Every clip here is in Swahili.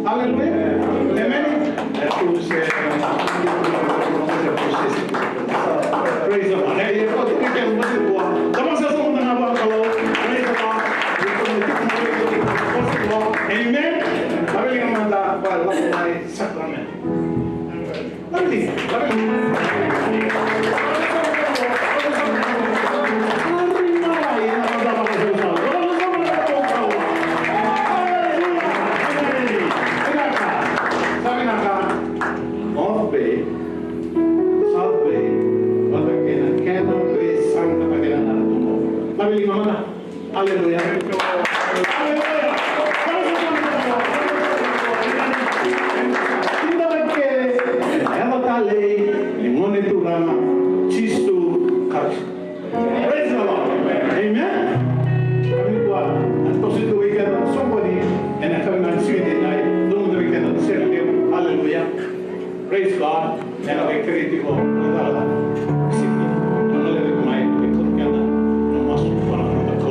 Aleluia. Amém. É tudo certo. willing mana. Hallelujah. Hallelujah. Kita perché è tale limone turama cisto kash. Praise the Lord. Amen. Kami buat atau situ weekend somebody and kami nak Sweden night don't the weekend celebrate. Hallelujah. Praise God. And I create ko nala. Sini. Nala ko mai ko kana. No mas para na ko.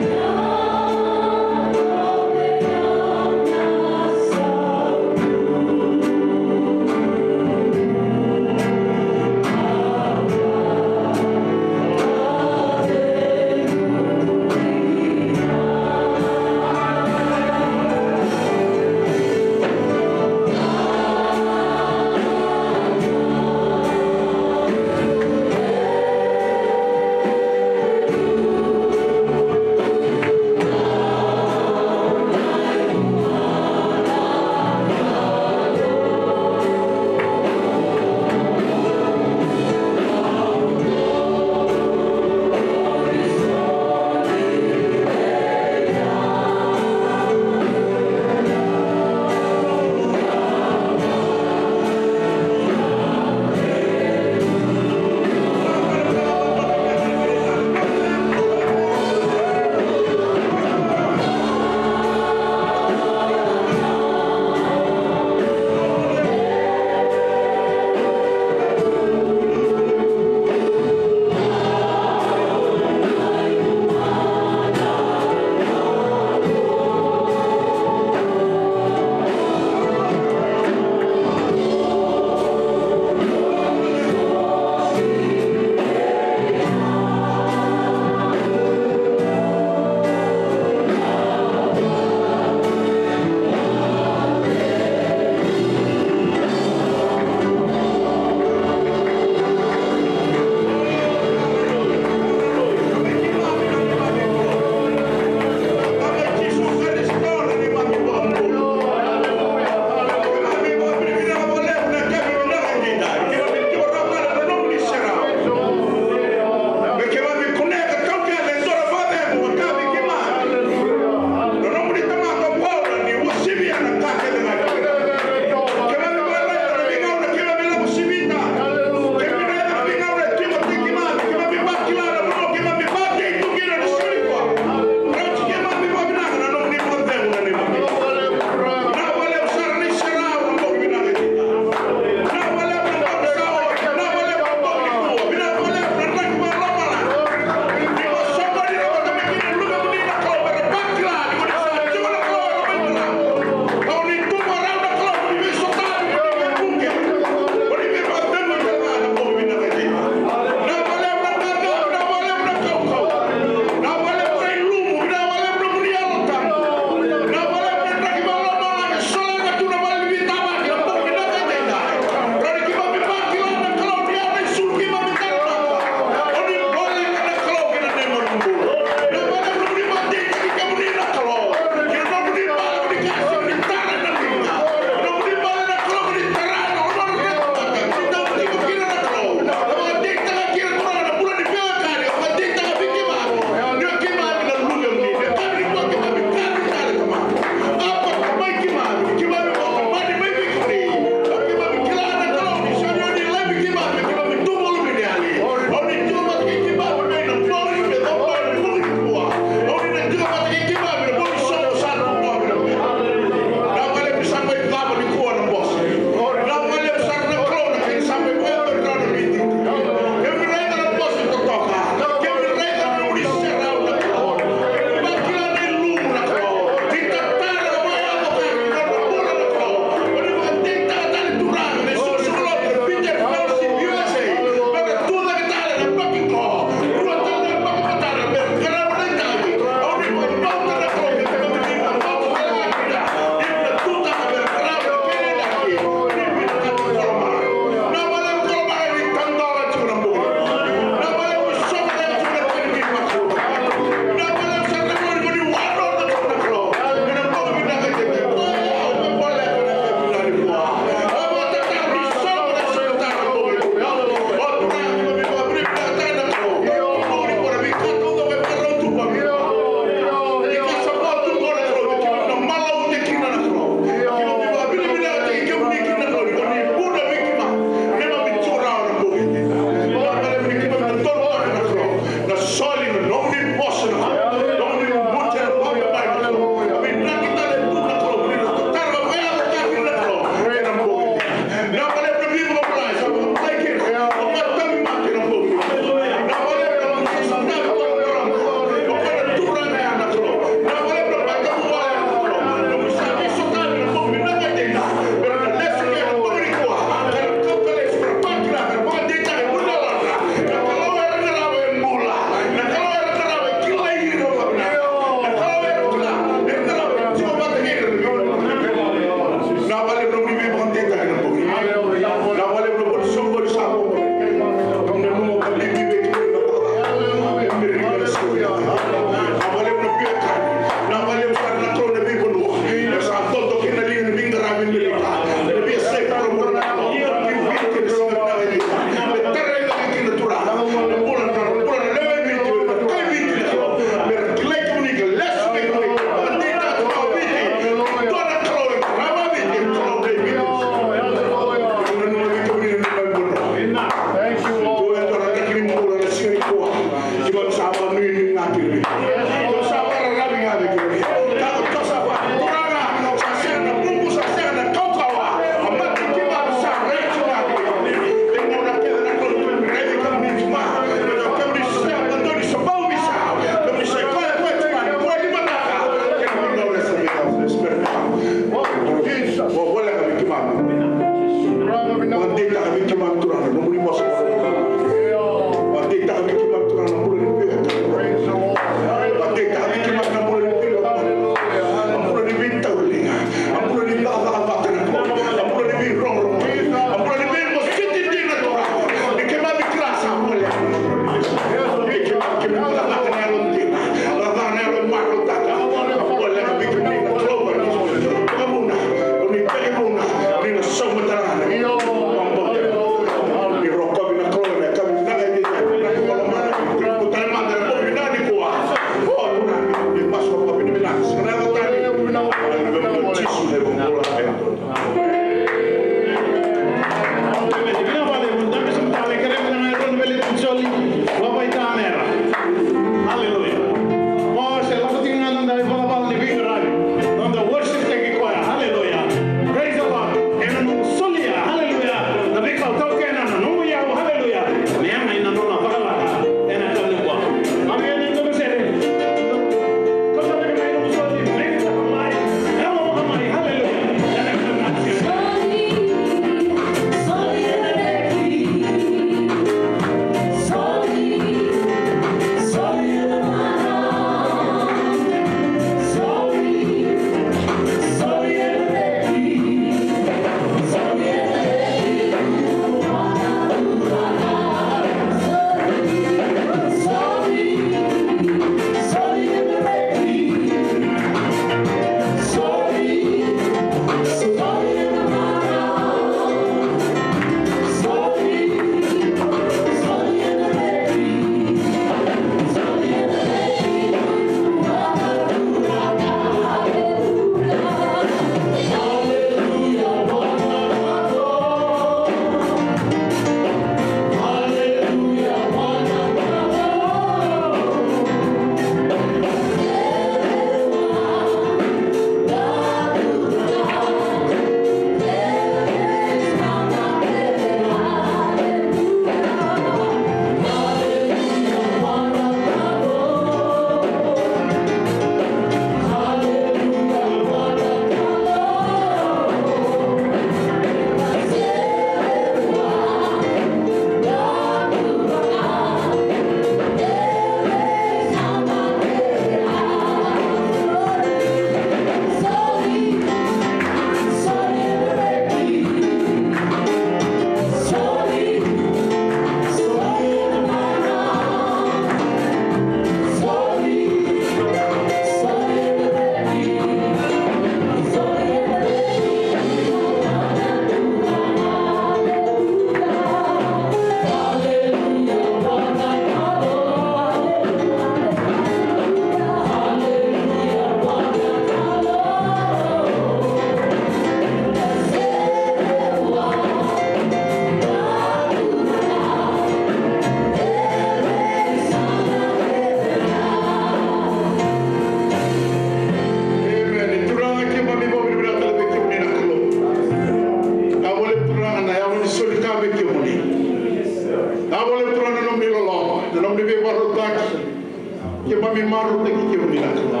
ke mami maru te ki ke unila tuna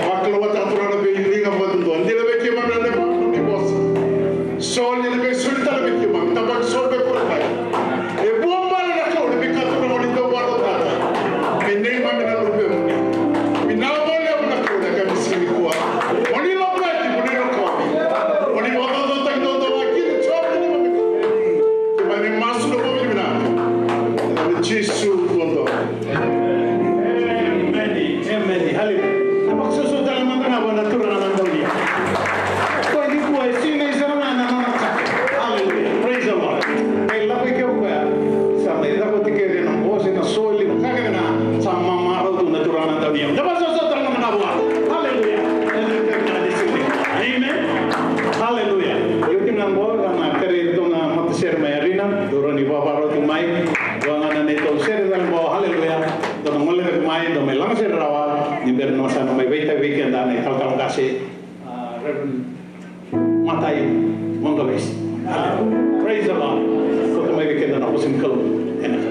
maklo wata tuna be linga bodu ndile be ke mami ne ni boss sol ni be sulta be ke mami tabak sol be ko pai e bomba la ko be ka tuna moni do waro ta me ne mami na lo be moni mi na bole una ko da ka misini ko moni lo be ki moni lo ko moni wado do ta do do ki chop ni mami ke mami masu do be mina Jesus Lord. Amen. Hallelujah. Apa susu dalam mana wana turun nama dia. Kau ini buat sini sana nama macam. Hallelujah. Praise the Lord. Ella pergi apa? Sama ida kau tiket dia nama bos ina soli macam mana sama maru tu naturan nama dia. Apa susu dalam mana buat? Hallelujah. Amen. Hallelujah. Yo tinggal buat karena kerja itu nama mati sermayarina. Turun ibu bapa tu mai. Wangan neto ser dalam bawah haleluya dan mulai bermain dan melang ser rawa di bernosa nama baita weekend dan kalau kasih matai monggolis praise the Lord kalau mai weekend dan aku singkal enak.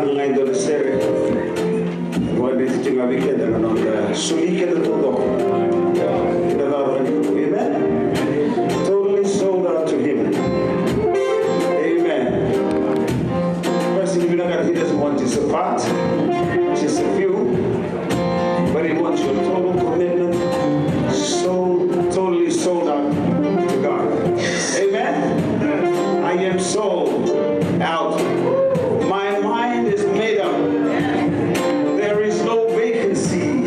lang ngayon doon sir. Mga dito nga weekend ano sulikan na todo. Amen. Totally sold out to Him. Amen. First, he doesn't want just a part, just a few, but He wants your total commitment, totally sold out to God. Amen. I am sold out. My mind is made up. There is no vacancy.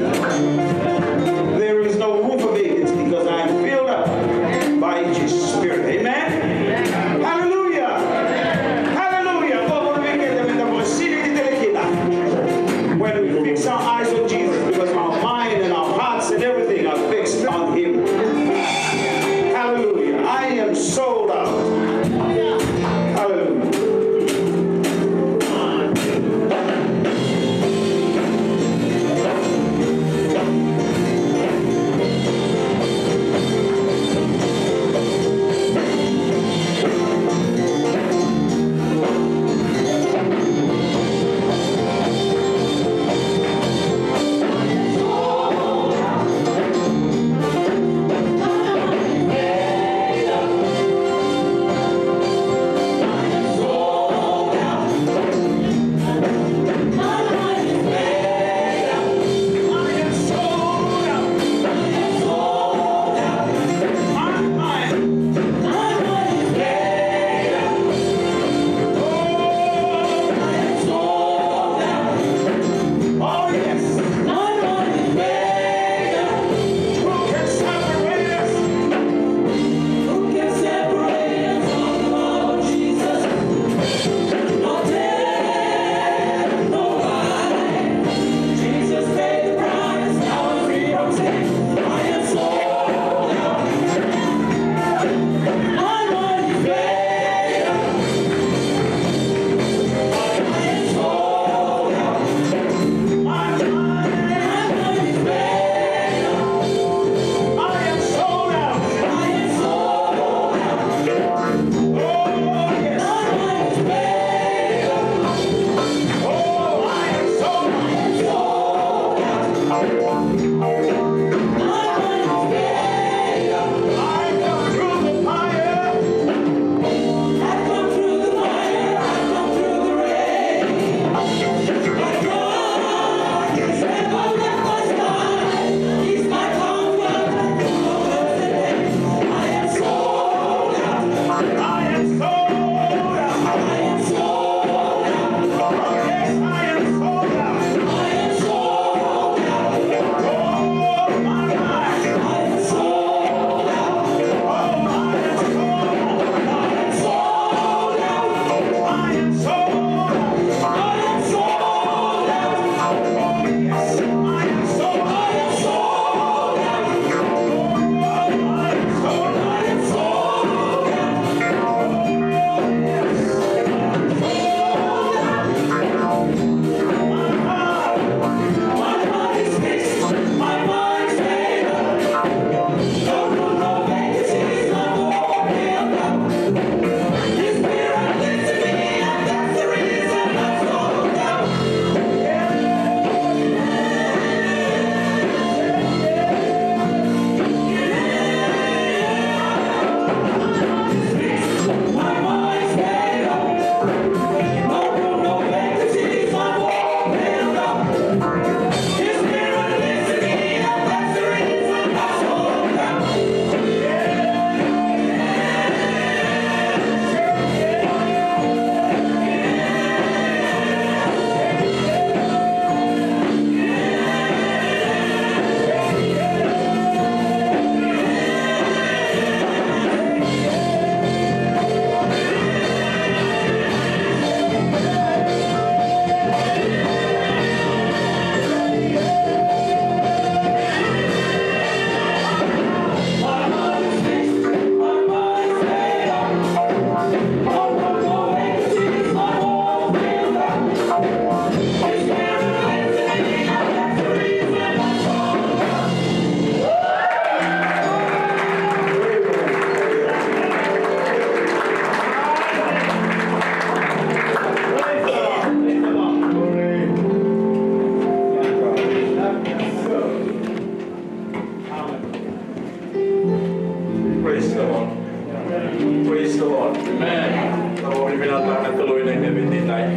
Praise the Lord. Amen. Kalau binatang na tuloy na ibibintay.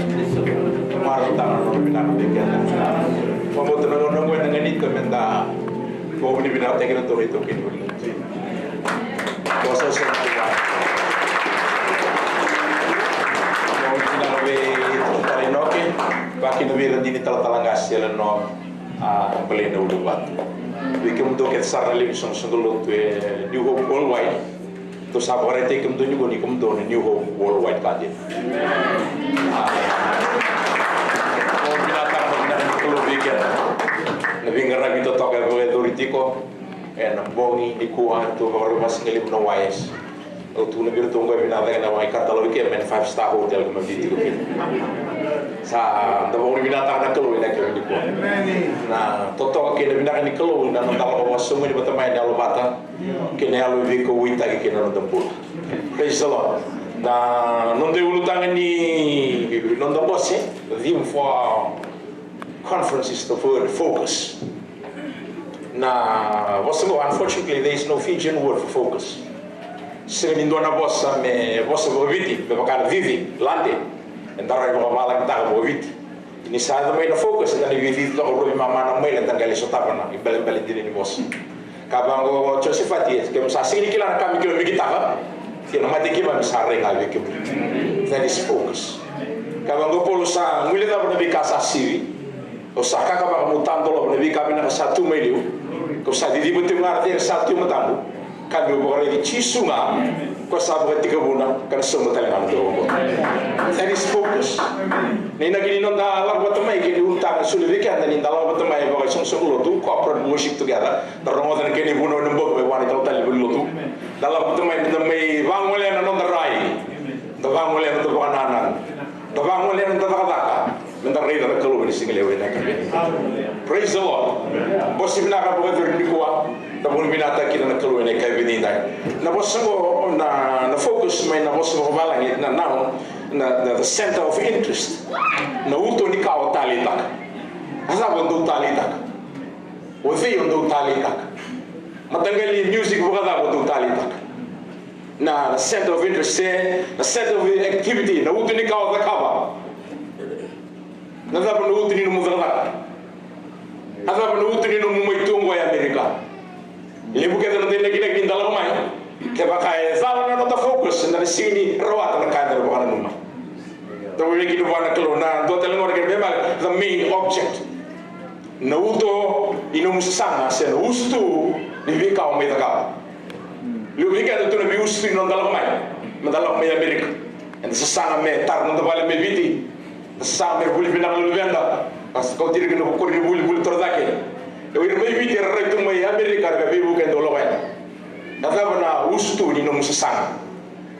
Maratang na binatang. Pamoto na nung nangway na ganit kami na kung binatang na tuloy ito kinulit. Bosa sa mga mau sinabi ito Parinoke, bakit nabiran din italangas sila no beli na ulubat. Bikin untuk kita sarali isang sundulot New Hope Worldwide. To sabore te kum dunyo ni kum don New Hope Worldwide kadin. Mo binatang na kulo bikin. Nabi ngarag ito toka ko autoritiko en bongi ni kuan to baru mas ngelim no wise. O tu na birto ngo binatang na mai katalogi ke men 5-star hotel ko mabiti ko kin. Sa ndabo ni binatang na kulo ina ke ni ko. Na toto ke binatang ni kulo na no talo waso mo ni batamay na lobata. Kenalo viko wita ke kenalo dampul. Praise the Lord. Na non de ulutang ni non da bosse, theme for conference is the word focus. Na unfortunately there is no Fijian word for focus. Se mi dona bossa me bossa voviti, me bakar vivi lande. Ndara ko bala kita voviti. Ini sa me na focus na ni vivi to ro mama na mai na tangali sotapa na ibel dini ni bossa. Kabango Josephat yes, kem sa sini kila kami kilo mikita kina mati kima misare ngawi kem. That is focus. Kabango polo sa ngule na bika sa siwi. O sa kaka ba mutando lo bika bina sa 2 million. Ko sa didi buti ngarte sa 2 matambu. Kami bore di chisunga ko sa boti kabuna kan somo talengan do. That is focus. Ni nagini non da la botamai ke di unta sulu weekend ni da la botamai ba song lo tu corporate worship together. Tarongo dan ke ni buno nembo be wani total lo tu. Da la botamai da mai wangole na non da rai. Da wangole na to bananan. Da wangole na da ka. Mentar rai da kalu ni singale we na ka. Praise the Lord. Bosibna ka bo ga ni ko da bun binata kina na kalu ni ka binida. Na bosango na focus mai na bosango balangi na now na the center of interest na uto ni kao talitak asa bondo talitak o vi ondo talitak matangali music bugada bondo talitak na the center of interest the center of activity na uto ni kao takaba na da bondo uto ni no mudada asa bondo uto ni no muitungo ya Amerika lebukeda na dele kina kindala mai ke bakai zala na nota focus na sini rawat na kadar bukan numa to we kini buana kelo na do tele ngor ke bebal the main object na uto ino musanga se ustu ni vika o medaka lu vika to na bi ustu no dala mai madala mai Amerika en se sanga me tar no vale me viti sa me buli bina lu venda as ko dir ke no ko ni buli tordake e wir me viti re to mai Amerika ga bibu ke do lo wa na ustu ni no musang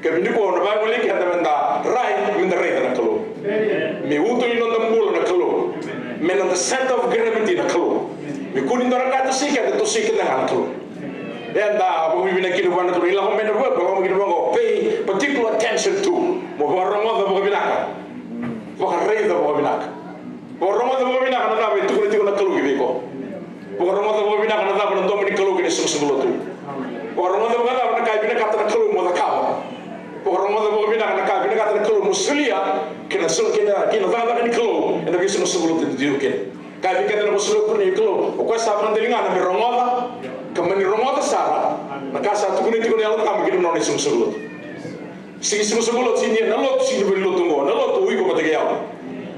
ke bini ko na ba ngoli ke da rai min da rai na kalo me utu ni no dambul na kalo me na the center of gravity na kalo me kuni ndora ka to sika na kalo and bo mi bina kinu bana to ila ko me na bo mo kinu bo pay particular attention to mo bo romo da bo binaka bo rai da bo binaka bo romo da bo binaka na ba tu ko na kalo gi ko bo romo da bo binaka na ba no mi kalo gi sung tu orang ada berkata nak kau bina kata nak keluar muda kau, orang ada berkata nak kau bina kata nak keluar musulia, kena tak ni keluar, anda kisah musulut itu diukin, kau bina kata nak musulut pun ni keluar, kau sahaja telinga nak berongga, kemudian rongga sara, nak satu pun itu kau ni alat kami kita noni musulut, sini musulut sini nalot sini beri lot tunggu, nalot ui kau mati kaya,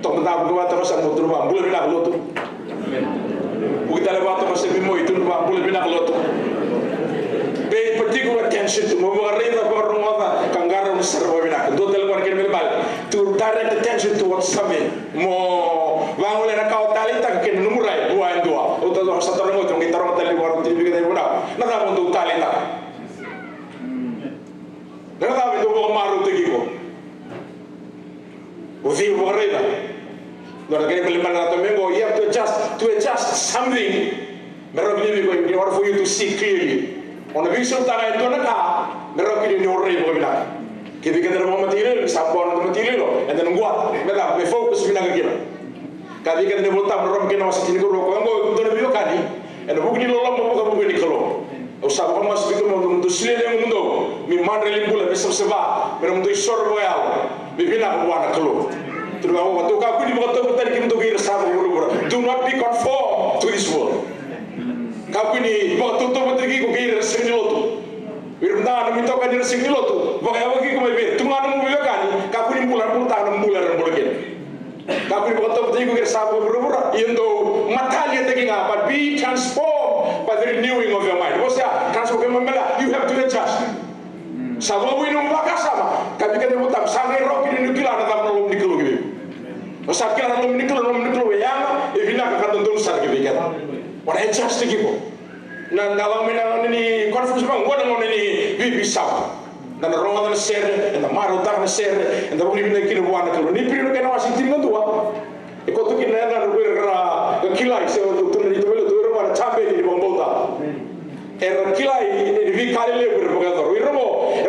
tong tak berbuat terus aku terubah, boleh bina lot tu, kita lewat terus sebimo itu terubah, boleh bina lot tu. Pay particular attention to Movarina Boromova, Kangara Sarvavina, do the work in Bilbao, to direct attention to what's coming. Mo Wangula Talita can Nurai, Dua and Dua, Oto Saturno, Gitarro Telebor, Nada do Talita. Nada do Maru to Gigo. Uzi Voreda. Not again, you have to adjust something. In order for you to see clearly. On the visual time, I don't know. Merokini ni orang ibu bilang. Kita kita mau material, sampon untuk material, and then buat. Mereka be focus bilang kita. Kali kita ni boleh tahu orang kita masih tinggal rokok. Anggo untuk lebih kali. And bukan ni lolong bukan bukan ni kalau. Usah apa masih kita mau untuk sulit yang mundo. mi mandre limbula mi sebseba mi mtu isor boyal mi bina wana kelo tu ba wa tu ka kuni mo to tani kim to gi rasa buru do not be conformed to this world ka kuni mo to tani ko gi rasa ngilotu irna mi to ka ni rasa ngilotu ba ya gi ko me tu ngana mo kan ka kuni mula ta na mula ran bolgen ka kuni mo to tani ko gi rasa buru indo matalia taking up but be transformed by the renewing of your mind. What's that? Transform you have to adjust. Sama mo ino baka sama. Kami kaya mo tam sangai rock ini nukila na tam nolom niklo gibi. Masak kila nolom niklo yang evina kakak tentu sar gibi kan. What adjust gitu. Na dalam menang ini conference bang, gua dengan ini bisa. Dan orang orang share, dan maru tak share, dan boleh bina kira buat niklo. Ni periode kena masih tinggal tua. Ikut tu kena na rubir kilai sewa tu ni tu bela tu orang cabe di bawah. Kilai ini vikali lebar berkata.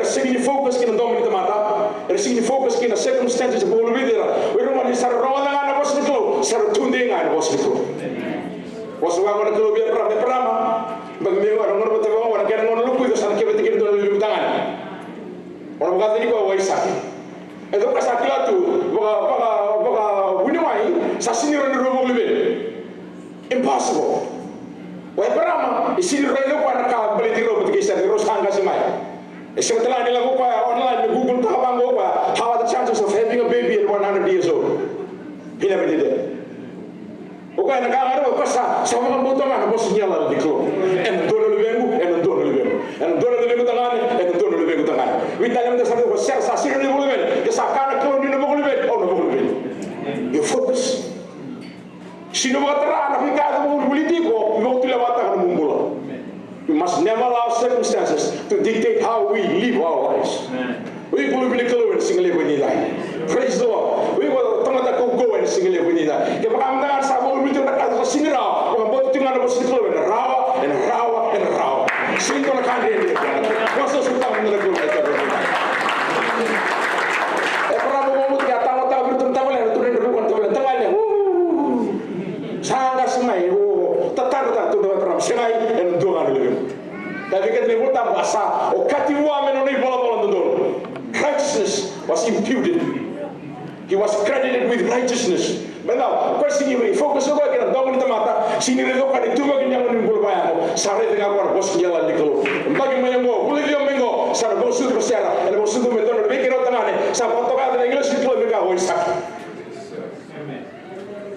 Sing focus kina domin mata, sing focus kina circumstances bolu bidera. Wiro mali sar roda ngana bos niklo, sar tunde ngana bos niklo. Bos wangon niklo biar perama. Bagi mereka orang betul betul orang kena ngono lupu itu sana kita kira tu lebih tangan. Orang kata ni kau waisak. Itu kasakila tu, baka winimai, sasini orang dulu lebih. Impossible. Wai perama, isini orang itu pada kau beli tiro betul kisah tiro sangka semai. Setelah dilakukan online, Google tahu apa, how are the chances of having a baby at 100 years old? Bila begitu. Bukan nak ada apa sama kamu mana bos nyala di klo. Dono lebih tangan, dono lebih tangan. Kita yang dah sampai bos sasir ni boleh. Kesakana klo ni boleh, oh boleh. You focus. Sino berterang, tapi kalau mau politiko, mau tu lewat tangan mumbul. We must never allow circumstances to dictate how we live our lives. We will be clear and sing with you. Praise the Lord. We will go and sing with you. If I'm not able to do that, I'll sing it out. I'm about to think about it and raw. Sing on the country. What's the song in the group? Righteousness was imputed. He was credited with righteousness. But now, question you focus on what domin mata sini redo kan itu bagi yang menimbul bayang. Sare dengan orang bos jalan di keluar. Bagi menyengo, boleh dia mengo. Sare bosu bersiara, ele bosu tu meton lebih kira tangan. Sa foto kan dengan English itu lebih kau isak.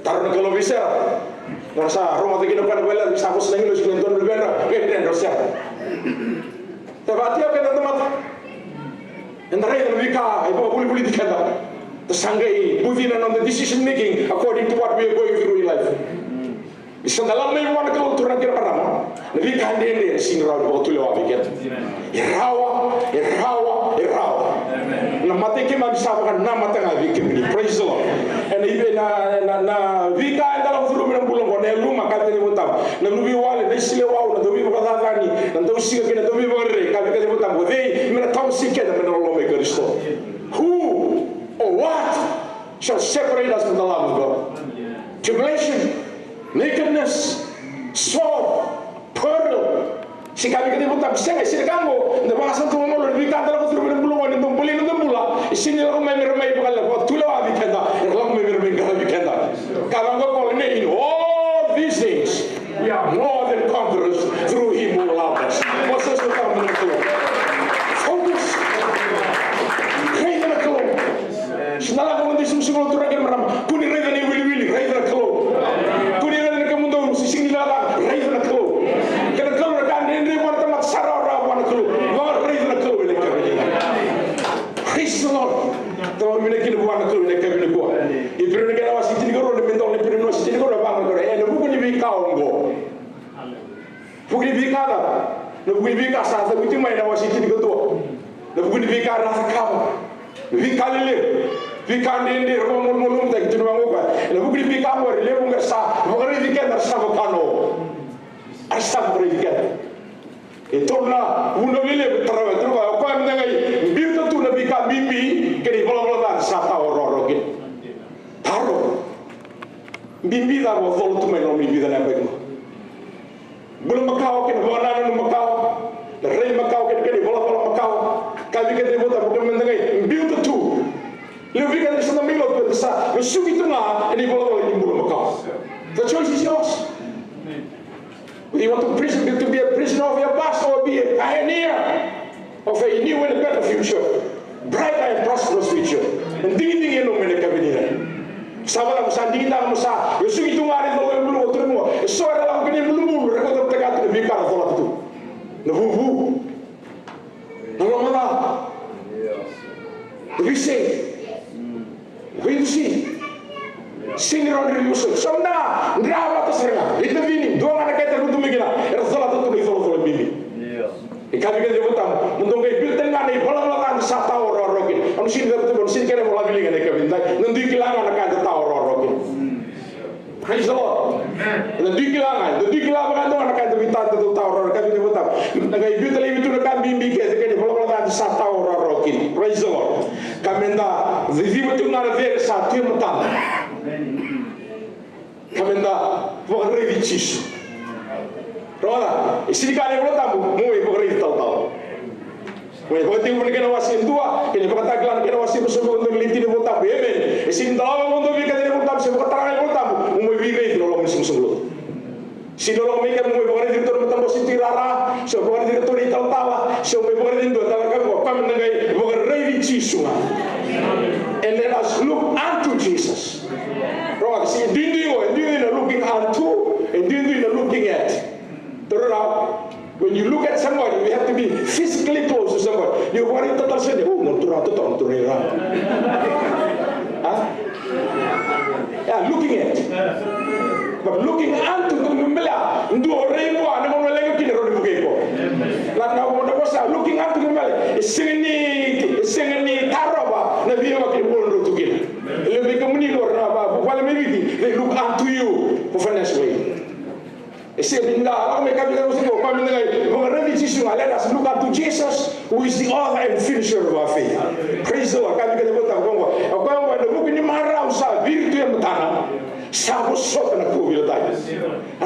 Taruh kalau bisa. Nasa rumah tu kita kan bela bisa bos dengan English meton lebih benar. Kemudian dosa. Tapi apa yang teman? Entah yang lebih kah, ibu boleh politik ada. Tersanggai, moving on the decision making according to what we are going through in life. Bisa dalam memang kalau turun kira pertama, lebih kandeng dia sini rawa betul lewat pikir. Irawa. Nama teki bisa bukan nama tengah pikir ini. Praise the Lord. And even na vika dalam turun dalam bulan kau nelu maka tadi mutam. Na lubi wale, na sile wau, na dobi berkata tani, na dobi sih kena dobi berre. Kalau kita mutam, bodei, mana tahu sih kita menolong mereka Kristo. Who or what shall separate us from the love of God? Tribulation, nakedness, sword, peril. Si kami kita buta bisa nggak sih kamu? Nggak bahasa tuh ngomong lebih kantor aku turun belum ada tumpulin tumpula. Sini orang meremai bukan lewat tulah abis kena, orang meremai kalau abis kena. Kalau engkau kalau ini all these things we are more than conquerors through Him who loved us. Masa sudah menentu. Fokus. Raih nak keluar. Senala kamu nanti semua turun ke meram. Kuni raih ni wili raih nak keluar. Kuni raih nak kamu tahu sisi ni lah raih nak keluar. Kena keluar kan ini mana tempat sarara mana keluar. Mana raih nak keluar ini kami. Praise the Lord. Tahu mana kini buat nak keluar ini kami buat. Ibu ni kalau masih tinggal orang mentol ni ibu masih tinggal orang bang orang. Eh, bukan ni bikau engkau. Bukan ni bikau dah. Bukan ni bikau sah. Tapi tu mana masih tinggal tu. Bukan ni bikau rasa kau. Bikau lele. Bikau ni rumah tak itu rumah apa. Bukan ni bikau orang lele bukan sah. Bukan ni bikau dah sah bukan. Asal bukan ni bikau. Itu na uno lele terawat terus. Aku yang mendengai biar tu na bikau mimpi. Kini bola sah tahu orang gitu. Taruh. Mimpi dah boleh tu main mimpi dah nampak tu. Belum Macau kena bola nana Macau. Rei Macau kena bola Macau. Kami kita buat apa mendengai build the two. Lebih kan sana milo tu sa. Sugi tu na ini bola ini bola makau. The choice is yours. Whether you want to be a prisoner of your past or be a pioneer of a new and a better future, brighter and prosperous future. And dingin yang nomor mereka begini. Sabar musa dingin dah musa. Sugi tu ngari tu yang belum otor mu. So ada orang begini belum belum. Rekod tu tekat tu bikar bola tu. Nabubu. Nabubu mana? We say. We see. Sini orang Yusuf. Somna, ndrawa tu serang. Itu bini. Dua anak kita rutu megina. Rasul tu tu itu bini. Ikan kita jemput untuk building ni bola-bola satu orang rokin. Anu sini betul sini kena bola bilik ni kebin. Nanti kilangan anak kita tahu orang rokin. Praise the Lord. Nanti kilangan tu anak kita minta tu tahu orang kebin jemput. Nanti building itu nak bimbi kita bola-bola satu orang rokin. Praise the Lord. Kami dah vivi betul nak ver satu yang betul. Kami dah bukan revicis. Rona, isi kali belum tahu, mau ibu tahu. Mau ibu tinggal kena wasin dua, kena katakan kena wasin bersama untuk linti belum tahu. Amen. Isi tahu untuk bikin belum tahu, sebab keterangan belum tahu. Mau ibu ini nolong musuh. Si nolong mereka mau ibu ini itu belum tahu sinti rara, sebab ibu itu ni tahu tahu, sebab ibu ini itu tahu kan kami mendengar ibu revicis semua. And let us look unto Jesus. Rona, si dindu looking unto, and dindu looking at. Turn out. When you look at somebody, you have to be physically close to somebody. You worry total sendiri. Oh, turun. Yeah, looking at. But looking unto the membela, dua orang buat, nama orang lagi kini orang bukan ko. Lalu nama bosa looking unto the membela. Sengeni taraba, nabi yang kini boleh tu kini. Lebih kemuni luar apa? Bukan maybe they look unto you for financial way. Let us look up to Jesus, who is the author and finisher of our faith. Praise the Lord. Kami kita buat apa? Apa yang bukan ni marah usah virtu yang bertanam. Sampai sok nak kubil tadi.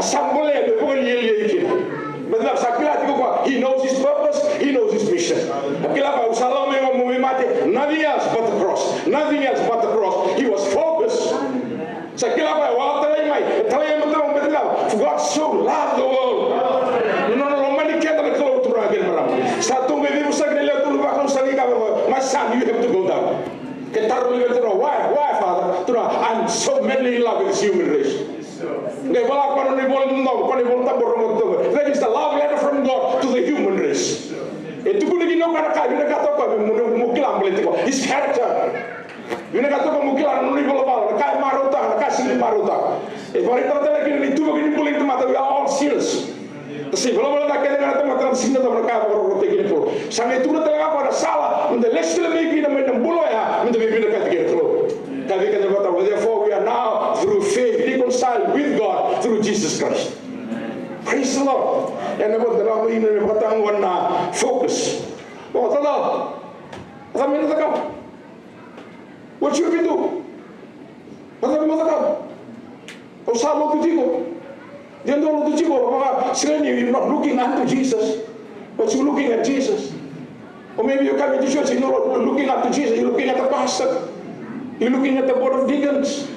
Sampai le bukan ye ikut. Betul. Sakila tiga kuat. He knows his purpose. He knows his mission. Sakila apa? Usaha mereka mati. Nothing else but the cross. Nothing else but the cross. He was focused. Sakila apa? Walau terlalu betul. For God so loved the world. No, many can't let go to again. Satu maybe we say let to back on my son, you have to go down. Why, Father? I'm so madly in love with this human race. That is the love letter from God to the human race. His character. His If I tell you to begin pulling the matter, we are all serious. The civil law that can have a single car or taking it for. Some to the sala, when the less to make in a minute, when the baby can get through. Therefore, we are now through faith reconciled with God through Jesus Christ. Praise the Lord. And about the Ram in the Batang one focus. What should we do? You're not looking unto Jesus, but you're looking at Jesus. Or maybe you're coming to church and you're not looking unto Jesus, you're looking at the pastor, you're looking at the board of deacons.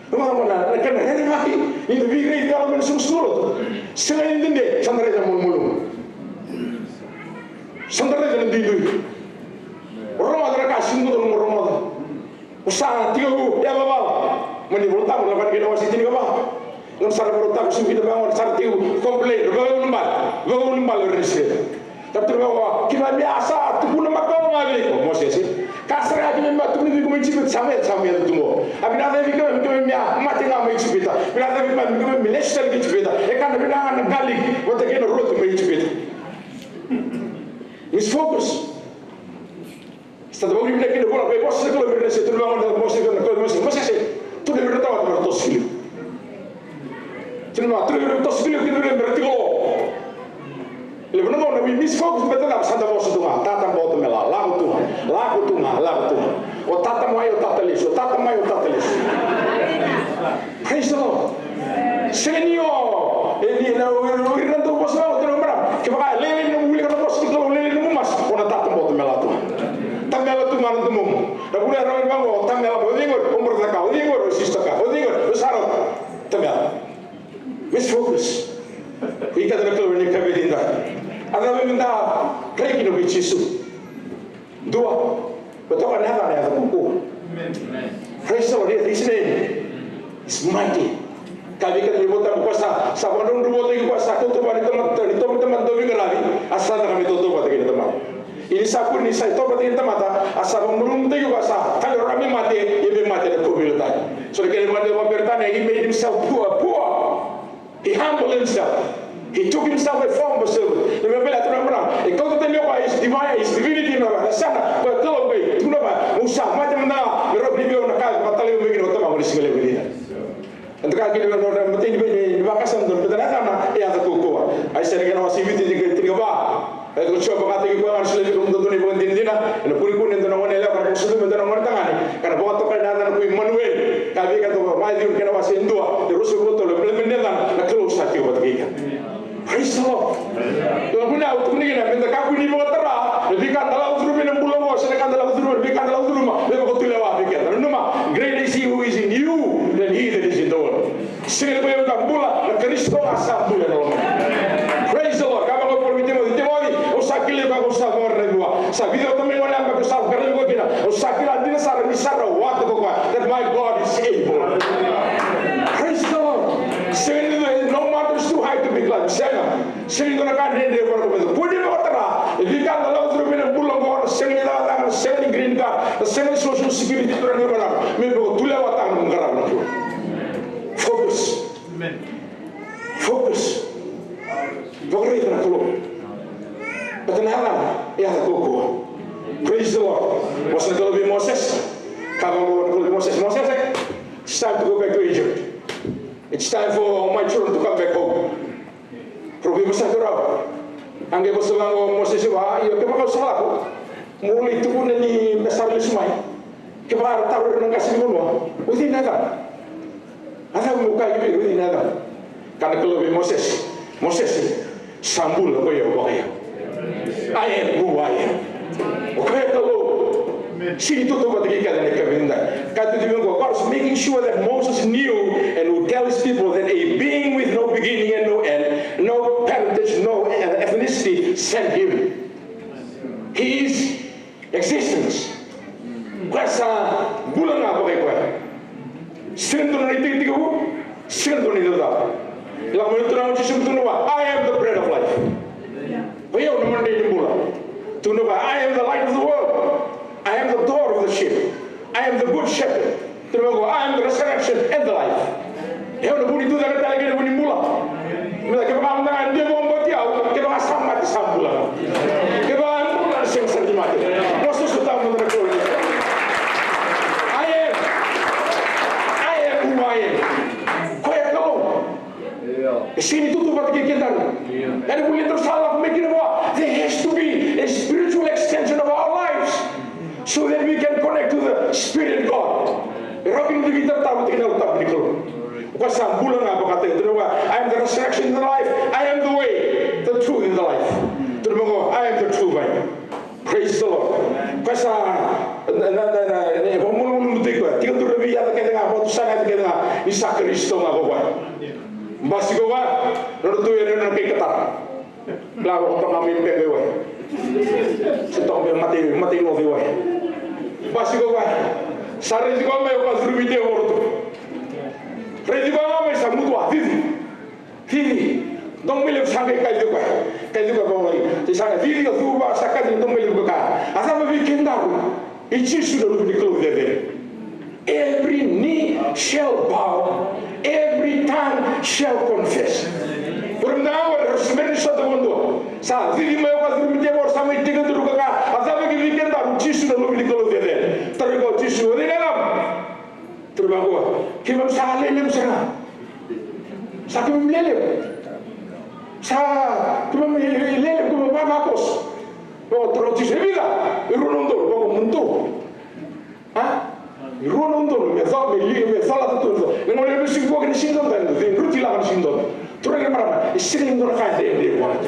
In the big government school, selain ini, sandera mulu. Sandera jangan tidur. Orang ada kasih untuk orang ada. Usaha tiga ya bapa. Meni belum tahu lakukan kita masih tinggal apa. Nggak sarap belum tahu sih kita bangun sarap tiga komplain, bangun lembal resep. Tapi bahwa kita biasa tu pun makau lagi. Masih sih. Kasar aja memang tu ni kami cipta sampai itu semua. Abi nanti kita mati nggak cipta. Nanti kita Malaysia lagi cipta. Ekan kita nak galik, waktu kita rot cipta. Misfocus. Setelah bagi kita kena bola, bos sekolah berada di ruangan dalam bos sekolah masih sih. Tu dia berada pada tos kili. Cuma tu dia tos kili kita berada kalau. Lepas itu nabi misfocus betul tak sadar bos tu mah. Tata bos tu melah, lagu tu mah. O tata mayo tata lis. Praise the Lord. Senyor, ini nawi rentu bos tu merah. Kemana leleng nawi rentu bos tu leleng mas. Ona tata bos tu melah tu. tu mo da pula ro ba ngo tamela bo dingor umur da ka dingor sister ka dingor besaro tamela let's focus ika da ko ni kabe dinda ada me minda kai kino bi chisu dua betul kan ada ya ko praise the Lord his name is mighty kabi kan ni botam kuasa sa bandung du botai kuasa ko to bari teman dobi ngarabi asa da kami to ba tegin teman ini sapun ni sai to ba tegin temata asa bangurung te kuasa kalau rami mate ye mate da ko bilta so ke mate ba bertane he made himself poor he humbled himself he took himself a form of servant le bela tu namra e ko to tenio ba is divine is divinity na ba sana ba to ba tu na ba musa mate manda ro bibio na ka batale me no to ba singale bidina untuk kaki dia orang mesti ni bakasan tu, betul tak sama? Ya tu kau. Aisyah dengan awak sibuk tiga ba. Aku cuba kata kita harus lebih untuk tu ni bukan dina. Kalau puri pun itu nama ni lah, kalau musuh itu nama tangan ni. Karena buat tu kan ada nama Manuel. Kami kata mai dia kena masih dua. Terus betul lebih benda nak close hati buat kita. Praise the Lord. Tuhan punya auto ni kan, minta kaki ni buat terah. Lebih kan dalam uturu minum pulau bos, kan dalam uturu, lebih kan dalam uturu mah. Lebih betul lewat fikir. Tapi nama great is He who is in you than he that is in the world. Sini boleh tak pula, Kristo asal boleh dalam. Praise the Lord. Kamu kau pergi Timothy, usah kili kau usah kau berdua. Sa video tu memang yang kau usah kerja kau kira. Usah kila dia sara waktu kau that my God is able. Praise the Lord. Sini no matter too high to be glad. Sini tu nak ada dia baru betul. Pudi berkata, jika dalam uturu minum pulau kau sini dah sini green card, sini social security tu orang berapa? Memang tu lewat tangan menggarap nak. Focus. Amen. Focus. Bagaimana itu nak tolong? Bagaimana? Ya koko. Praise the Lord. Wasn't it be Moses? Kamu kalau Moses, it's time to go back to Egypt. It's time for my children to come back home. Problema satu raw. Angge bos bango Moses wa, iyo kemana kau salah ko? Muli itu pun ni besar lismai. Kemana taruh dengan kasih mulu? Udah naga. Ada muka gitu, udah naga. Karena kalau Moses sambul apa ya? I am who I am. Okay, kalau sini tu tu bagi kita ni kebenda. Kata dia God is making sure that Moses knew and would tell his people that a being with no beginning and no end, no parentage, no ethnicity sent him. His existence. Kuasa bulan apa kau? Sendo na iti ko, sendo ni dada. Ilang mo tunang Yesus tunuwa, I am the bread of life. Bayo naman din mula. Tunuwa, I am the light of the world. I am the door of the sheep. I am the good shepherd. Tunuwa, I am the resurrection and the life. Yaw na buni tu dapat talaga na buni mula. Mula kaya baka mga dia mo mbati yaw, kaya baka sama ti sambula. Kaya baka mula na siyang sardi mati. Masusuta mo na nagkaroon. Sini tutup hati kita. Dan boleh tersalah memikir bahwa there has to be a spiritual extension of our lives, so that we can connect to the Spirit God. Robin kita tahu kita utap ni kalau. Kuasa bulan apa kata itu? I am the resurrection in the life. I am the way, the truth in the life. Terus I am the true vine. Praise the Lord. Kuasa mulu tiga. Tiga tu lebih ada kita ngapa tu sangat kita Isa Kristo ngapa buat. Basi ko ba? Naruto yun na kay Katar. Laro ko pa kami pepewa. Sitong mati mo viwa. Basi ko ba? Sare ko may ko zurubite orto. Redi ba may sa mudwa Vivi. Dong milim sange kay ko. Kay ko ba may. Ti sange Vivi ko tuba sa kadin dong milim ko ka. Asa ba bikindaru. Ichisu do ni klo deve. Every knee shall bow, every tongue shall confess. Pertama, harus menjadi satu mundo. Saat ini mereka berbicara bersama tiga dulu kakak. Asal bagi weekend baru Yesus dah lebih kalau dia deh. Terus Yesus di dalam. Terbangun. Kita salah lelem sana. Sakit melelem. Kita melelem tu apa kos. Oh terus Yesus bila. Irunundur, bawa mundur. Hah? Irunundur, mezal, mezal tu tu. Nengon lebih sibuk ni sindon tu. Ruti lah kan sindon. Terus kita mana? Sering tu nak kaya dia buat.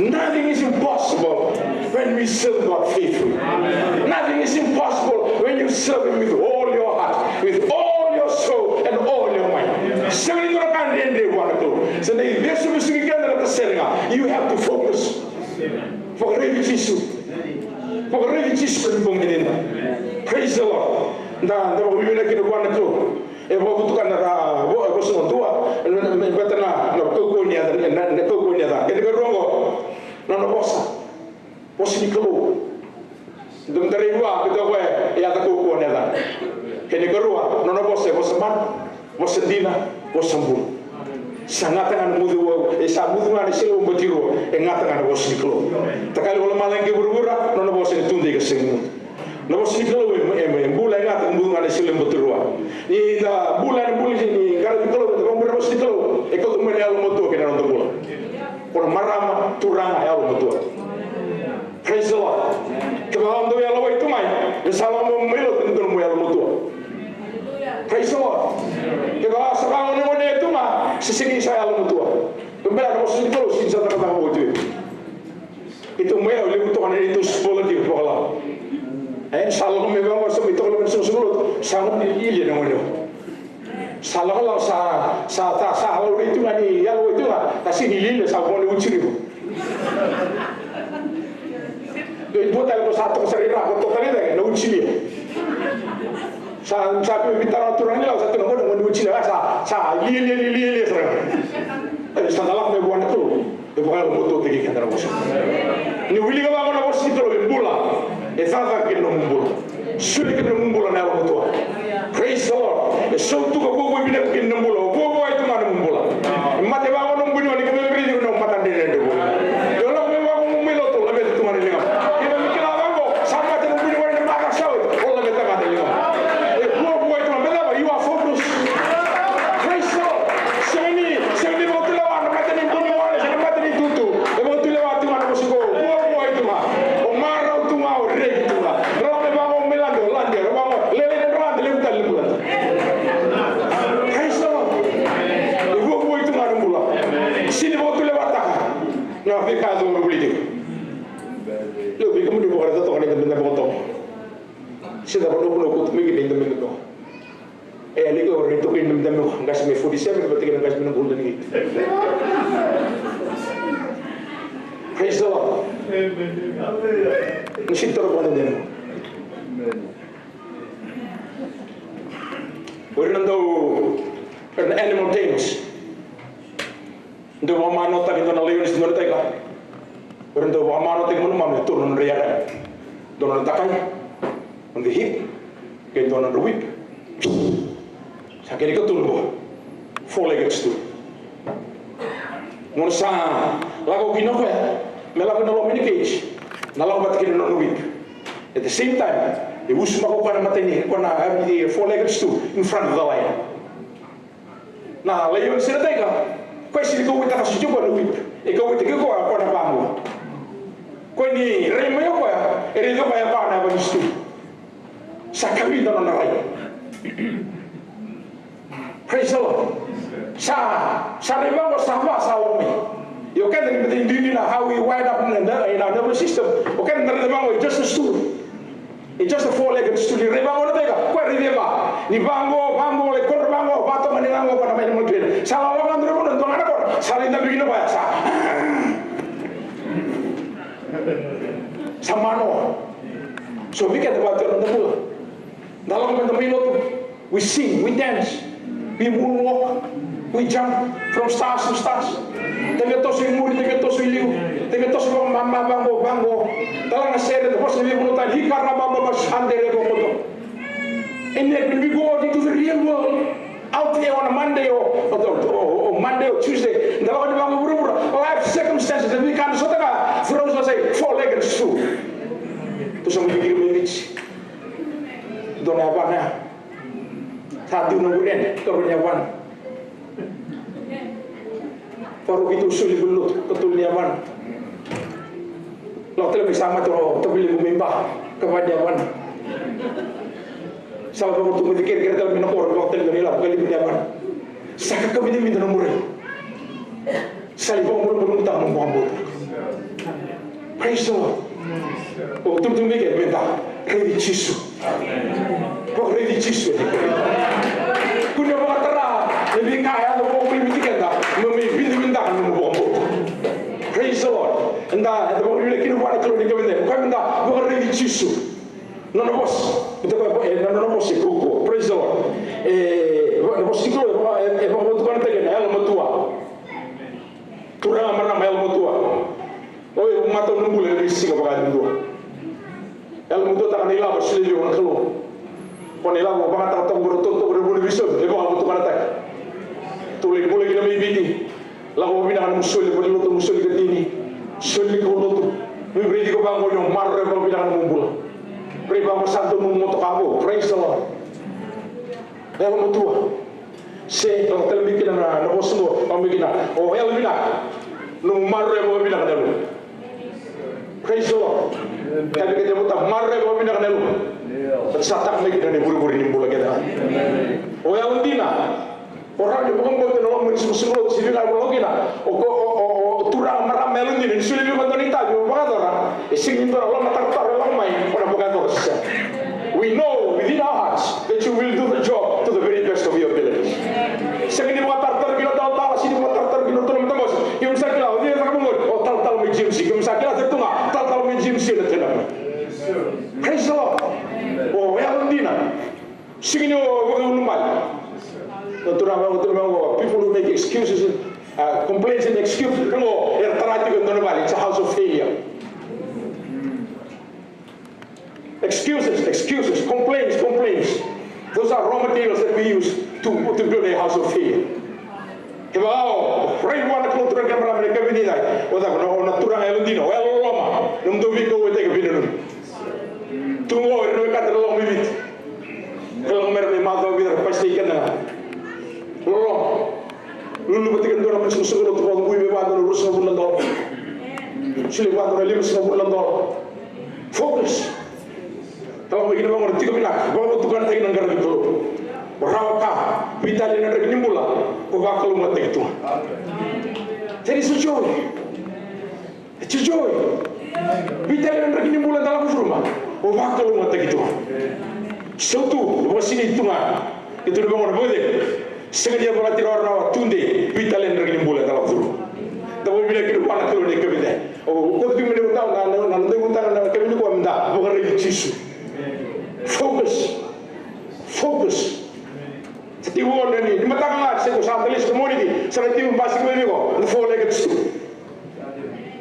Nothing is impossible when we serve serve God faithfully. Nothing is impossible when you serve Him with all your heart, with all your soul, and all your mind. So you have to focus. Praise the Lord. Sangatangan mudu esa mudu ngane silo mbotiro ngatangan bosniklo takali wala malenge burubura nono bosen tunde ke semu no bosniklo mbula ngatan mudu ngane silo mbotiro ni da bulan ni garu klo ko mbura bosniklo e ko mene al moto ke non bula por marama turanga al moto. Praise the Lord. Ke ba ndo ya lo itu mai salamo melo tendo mo ya moto. Praise the Lord. Ke ba sa ni mo ne tuma sisini saya alam tua. Pembela no sini kalau sini saya tak tahu itu. Itu mel oleh itu kan itu sekolah di sekolah. Salah memang masuk itu kalau masuk sekolah sangat ilmu namanya. Salah kalau salah itu ni ya itu lah. Kasih nilai saya boleh uciri. Jadi buat aku satu seri aku totalnya dah nak uciri. Saya bicara aturan ni lah satu nombor dengan uji lah saya lihat serang. Setelah membuat itu, membuat motor tinggi kan terus. Ni willing kalau nak bersih tu membula, esok kita membula, sulit kita membula ni orang tua. Praise the Lord. Esok tu kau boleh bila kita membula, kau itu mana membula. Mati bangun membula ni kau beri dia nak matan dia ni. Kalau memang membula tu lebih tu mana ni. Kita mikir apa kau? Sama macam membula ni makan sahur, oh lebih tak ada ni. You are focused. Praise God. Seni mau tulah, nak ni pun mau, nak ni tutu. Mau tulah tu mana musik kau, buat itu mah. Marau tu mah, reg tu mah. Kalau memang mau melanda, memang lele lele tal buat. Praise God. Buat itu mah mula. Sini mau tulah tak. Nak fikir tu boleh tu. Lebih kamu di bawah tu orang yang benda potong. Sini dah boleh kau mungkin ini benda tu. Ali ko rin to kinum damo ngas me 47 berarti kan ngas minum golden gate. Praise the Lord. Mesti terus pada demo. We're an animal things. Do mama nota kita na leon is nota ka. We're do mama nota kita mama turun riada. Donon takai. On the hip. Ke donon whip. Sakit itu tunggu, four-legged stool. Mungkin lagu kino ya, melakukan dalam ini cage, nalar bat kini non whip. At the same time, the usma ko para mateni, ko na have the four-legged stool in front of the lion. Na lion sila teka, ko sila ko wita kasi juba no whip. Ikaw wita ko ako na bango. Ko ni remo yo ko ya, erido pa ya pa na ba stool. Sa kabila na lion. Praise the Lord. Sa remember sama Salome. You can think how we wind up in our nervous system. Okay, remember it's just a stool. It's just a four-legged stool. Remember that? Kau remember? Ni bango, le kor bango, bato maningango pada main mungkin. Salah orang tu pun nonton ada kor. Saling tak begini apa? Samano. So we get about the pool. Dalam bentuk we sing, we dance. We moonwalk, we jump from stars to stars. Tengah tosu muri, tengah tosu liu, tengah tosu mama bango. Dalam ngasih ada bos lebih menutan hikar nama bos handere komodo. And then we go out into the real world, out there on a Monday or Monday or Tuesday. Dalam ada bango buru-buru, life circumstances that we can't sort of throws us a four-legged stool. Tu sampai pikir memich, don't have one now. Satu nungguin keberniawan. Baru itu sulit belut ketulniawan. Lo terlebih sama tu terbeli bumimbah keberniawan. Sama baru tu mikir kita minum orang lo terlebih lah kali bumimbah. Sakit kami ni minum nomor. Salibong belum tang membuat. Praise the Lord. O tu me ke menta revi chisu. Ko revi chisu ni. Kuno ba tara le bi kaya no ko mi tikenda no mi bindi minda no mo. Praise the Lord. Anda do le kinu ba to ni ke menda. Ko menda ko revi chisu. No bos. Ito ko no bos ko. Praise the Lord. Bos ko ba to kan te ke na mo tua. Tura mana mel mo tua. Oi uma to no bule ni singa ba ka ndo. El mundo tak nila basili yo ngelo. Ponela mo ba ta tong bro to bro biso e ba mo to kana tak. Tuli bule kina mi biti. La mo bina kan musuli ko lo to musuli ke tini. Suli ko lo to. Mi bredi ko ba mo yo marre ko bina kan mo bula. Pre ba mo santo mo mo to kabo. Praise the Lord. El mo tua. Se o tel mi kina na no bosugo o mi kina. O el bina. No marre mo bina kan. Praise the Lord. Kami kita muta marre ko bina kan. Satak lagi dari buru-buru ni bola kita. O yang undina. Orang yang bukan buat nolong musuh-musuh sini lah bola kita. O turang marah melun ni sulit juga tonita juga bukan orang. Sing itu orang matar orang main orang bukan orang. We know within our hearts that you will do the job to the very best of your abilities. Sing ini matar kita tahu sini matar kita teman-teman bos. Yang saya kira dia tak mungkin. Oh tal macam si. Yang saya kira tertungak tal macam si ada tenar. Praise the Lord. Oh yang undina. Sing ini orang lumai. People who make excuses, complaints and excuses. Kalau it's a house of failure. Excuses, complaints. Those are raw materials that we use to build a house of failure. Kalau orang mana kalau turun kamera mereka begini dah, orang nak turun elundino, elolama, nunggu video kita begini dulu. Tunggu orang kata lolong bibit. Kalau mereka mahu biar pasti ikan dah. Lolong. Lulu ketika orang masuk ke dalam gue beban dan urus semua bulan dol. Selibat orang lima semua bulan dol. Fokus. Kalau begini bangun 3 minit, bangun tukar lagi negara itu. Berawak, kita di negara ini mula, kau bakal umat itu. Jadi sujud. Kita di negara ini mula dalam rumah, kau bakal umat itu. Satu, bos ini itu mah, itu bangun boleh. Sengaja berlatih orang tunde, kita di negara ini mula dalam rumah. Tapi bila kita panas kalau ni kebeda. Oh, kau tu mana utang, nanti utang, kebeda kau minta, bukan lagi cisu. Focus. Setiap orang ni, di mata kangat, saya usah tulis community, saya tiup basi kau ni kau, the 4-legged stool.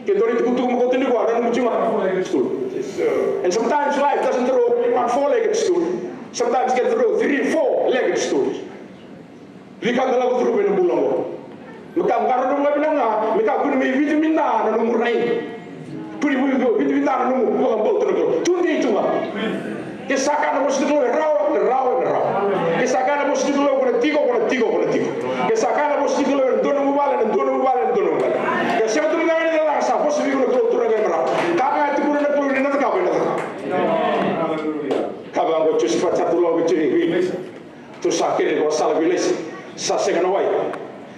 Kita orang itu kutuk muka tini kau, ada macam mana 4-legged stool. And sometimes life doesn't throw one 4-legged stool. Sometimes get through 3-4-legged stools. Jika kalau through benda bulan kau, mereka karena dulu bilang mereka punya vitamin dah, nak umur naik. Punya vitamin dah, nak umur bukan bau terus. Tunggu itu mah. Kisahkan nama sedikit raw. Kisahkan nama sedikit kena tiga. Kisahkan nama sedikit dona mubalen. Kisah tu mengenai dalam sah, bos bikin kalau turun ke merah. Kami itu pun nak perlu ni nak kau. Kami angkat cuci pacar tu lalu cuci. Terus akhirnya kau salah bilis. Saseng anawai.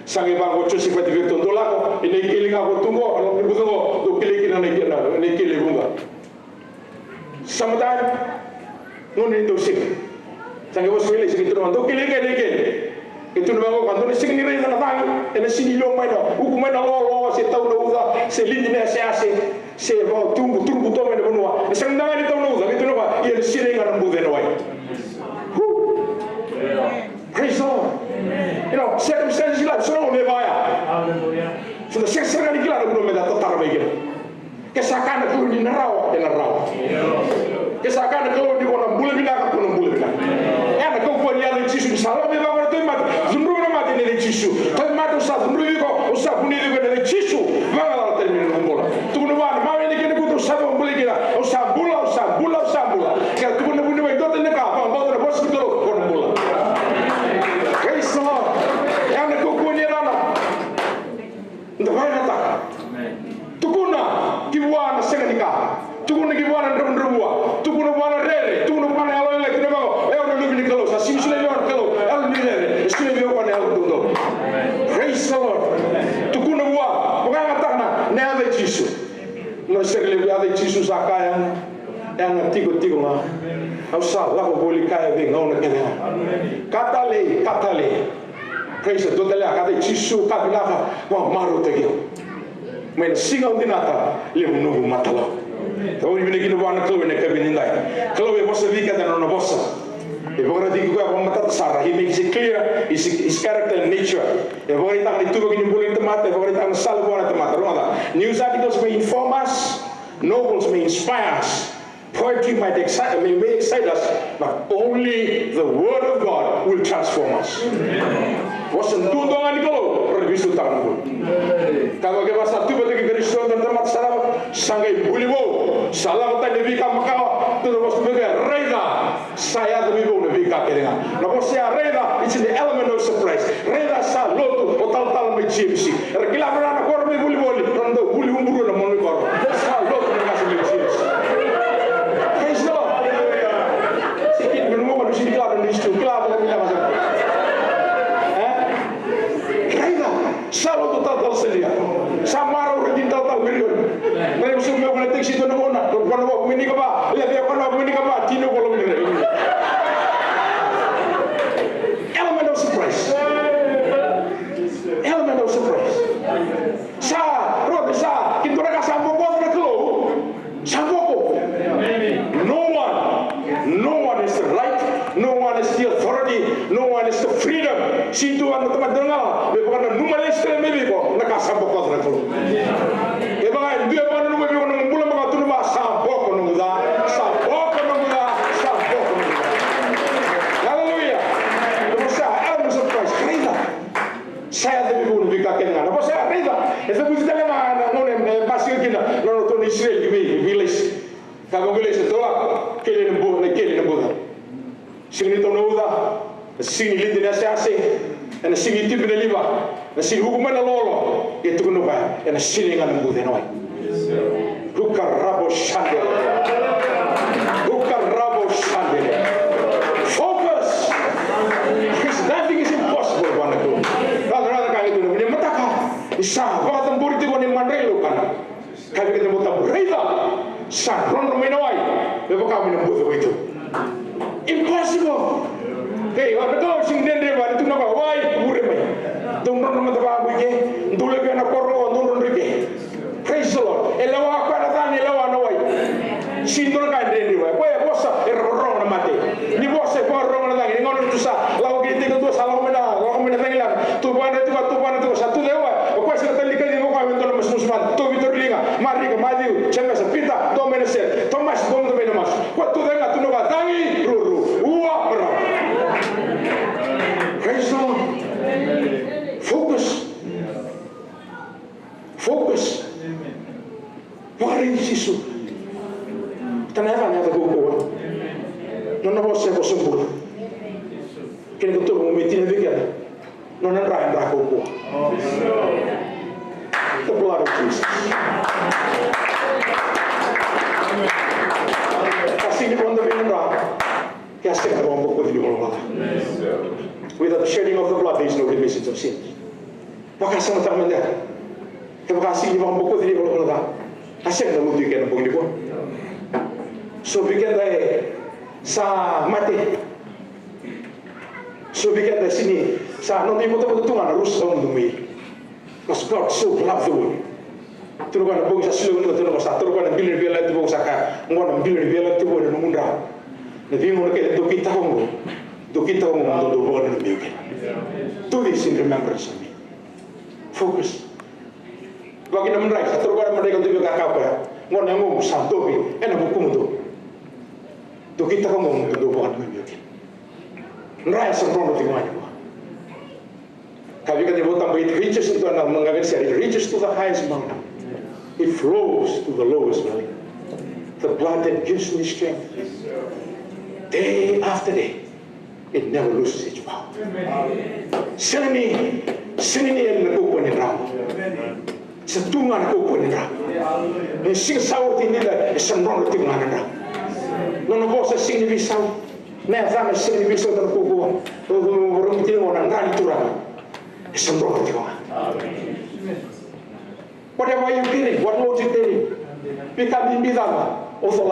Sangi bangko cuci pati betul dolak. Ini kiling aku tunggu. Kalau ni betul tu kiling ini kiling bunga. Sometimes nuni itu sih. Sangat bos pilih sih itu nama. Tu kiling. Itu nama aku. Tu sih ni rasa nak. Ini sini long main. Hukum main Allah se tahu dah udah. Se lini ni se mau tunggu tu main benua. Senang ni tahu dah udah. Itu nama. Ia sini kan bukan awai. Praise the Lord. You know, circumstances like so never are. So the sex sekali kila ada belum ada tetap begini. Kesakan aku di nerau. Kesakan aku di kolam bulu bina. Ya, aku pun yang cisu salah memang orang tu mat. Zumru nama ini cisu. Tapi mat usah zumru usah puni juga cisu. Mana terminal bola. Tu nuan, mau ini kena kutu satu boleh kira. Usah bola. Kalau tu pun itu tu nak apa? Bawa tu bos kita kolam bola. Praise the Lord. Yang nak kukunya nana. Untuk mana tak? Tukuna kibuan sengaja Yang tigo nga. Au sa la ko boli kaya ve ngona kene. Katale. Praise the Lord. Kata Jisu kabila wa maru tegi. Men singa undinata le nugu matala. Tahu ni bini wana klowe ne kabini lai. Klowe bossa vika dan ona bossa. Evora di gua apa mata tsara. He makes it clear his character and nature. Evora itang ni tuba kini buli temata. Evora itang salvo na temata. News articles may inform us. Novels may inspire us. Poetry may excite us, but only the Word of God will transform us. Wasn't two dongan kalau perbisu tangan. Kalau kita satu betul kita risau dan tempat salam sangai buliwo salam tak lebih kamakawa tu terus betul reda saya lebih boleh lebih kakerengan. Namun saya reda it's the element of surprise. Reda sa lotu otal mecimsi. Rekila berana korang buliwo rondo buli umburu namun korang sa lotu ngasih mecimsi. Salo total selia. Samaro redin total milion. Mereka semua boleh teksi tu nak. Kalau bawa mini kapa, lihat dia kalau mini kapa, tino kalau mini. Element of surprise. Element of surprise. Kita nak sampo kau nak keluar. Sampo kau. No one is the right. No one is the authority. No one is the freedom. Situ anu teman dengar. Bukan numanis terlebih kok. Nak sampo kau nak keluar. Ebangan dia mana numanis kau nak bulan makan tu nama sampo kau nak dah. Hallelujah. Lepas saya element surprise. Kerana saya lebih boleh dikatakan. Lepas saya kerana itu mesti dalam mana nona pasir kita nona tu Israel di village. Kalau village itu lah kelen nembuh. Sini tu nuda, sini lidi nasi asing, dan sini tipu neliba, dan sini hukuman lolo, itu kunuba, dan sini ngan nembuh denoi. Bukan rabo shandel. Focus. Because nothing is impossible bana tu. Rada kali tu, ni mata ka. Isa, kau tambur itu kau ni mandai lukan. Kali kita muta berita, sa rondo menoi, lepas kami nembuh itu. Impossible. Hey, apa tu sing dendre baru tu nak wai bure mai. Tunggu nama tu bawa ke, dulu ke nak korong, dulu rike. Praise the Lord. Elawa aku ada tanya elawa nawai. Sintor kan dendre wai. Wai bosa error nama mati. Ni bosa korong nama tanya. Ngono tu sa. Lau kita tu salah mana tanya. Tu mana tu satu lewa. Aku asyik tadi kali aku kau minta nama musman. Tu bitur linga. Mari ke maju. Jangan sepita. Tu meneser. Thomas bom tu menemas. Kau tu dengar tu nak tangi. Praise the Lord. Focus. Mari Yesus. Tanah apa kau? Nona bos saya sempurna. Kini betul memetin lagi kan? Nona raya kau. The blood of Jesus. Kasih ni pun dah benar. Kasih kita orang buku di bawah. Without the shedding of the blood, there is no remission of sins. Maka sama tak menda. Terima kasih di bawah buku di bawah. Asyik nak mudik kan buku di bawah. So bikin dah sa mati. So bikin dah sini sa nanti betul Tuhan harus tahu demi. Because God so loved the world. Terus kan buku sa selalu tu terus sa terus kan bilir itu buku sa ka. Ngwan bilir itu buku di munda. Nabi mula ke kita hongo. Kita orang untuk berbuat lebih baik. Do this in remembrance of me. Focus. Bagi nama mereka, satu orang mereka untuk berkata apa? Orang yang ngomong santo bi, enak buku itu. Do kita orang untuk berbuat lebih baik. Mereka sempurna tinggalnya. Kalau kita nyebut tambah it reaches itu adalah mengajar it reaches to the highest mountain. It flows to the lowest valley. The blood that gives me strength, day after day. It never loses its power. Sini yang nak kau ni ram. Setungan nak kau ni ram. Sing saud ini dah semron tu mana ram. Nono bos sing ni bisau. Nah, zaman sing ni bisau tak kau. Orang itu orang ram itu ram. Semron tu mana. Whatever you did, what was you doing? Become in bidang, also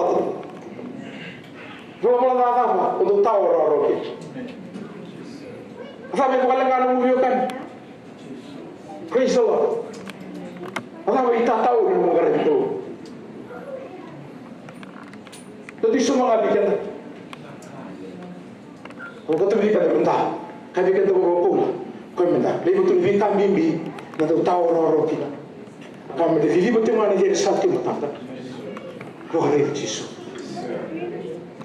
Bola apa untuk tahu orang-orang itu. Sampai kalau nggak nemu kan, Praise the Lord. Apa kita tahu di negara itu? Jadi semua nggak bikin. Kalau kita bikin bentar, kami bikin tu berapa? Kau minta, lebih betul bikin bimbi, nanti tahu orang-orang kita. Kami di betul mana jadi satu mata. Roh dari Yesus.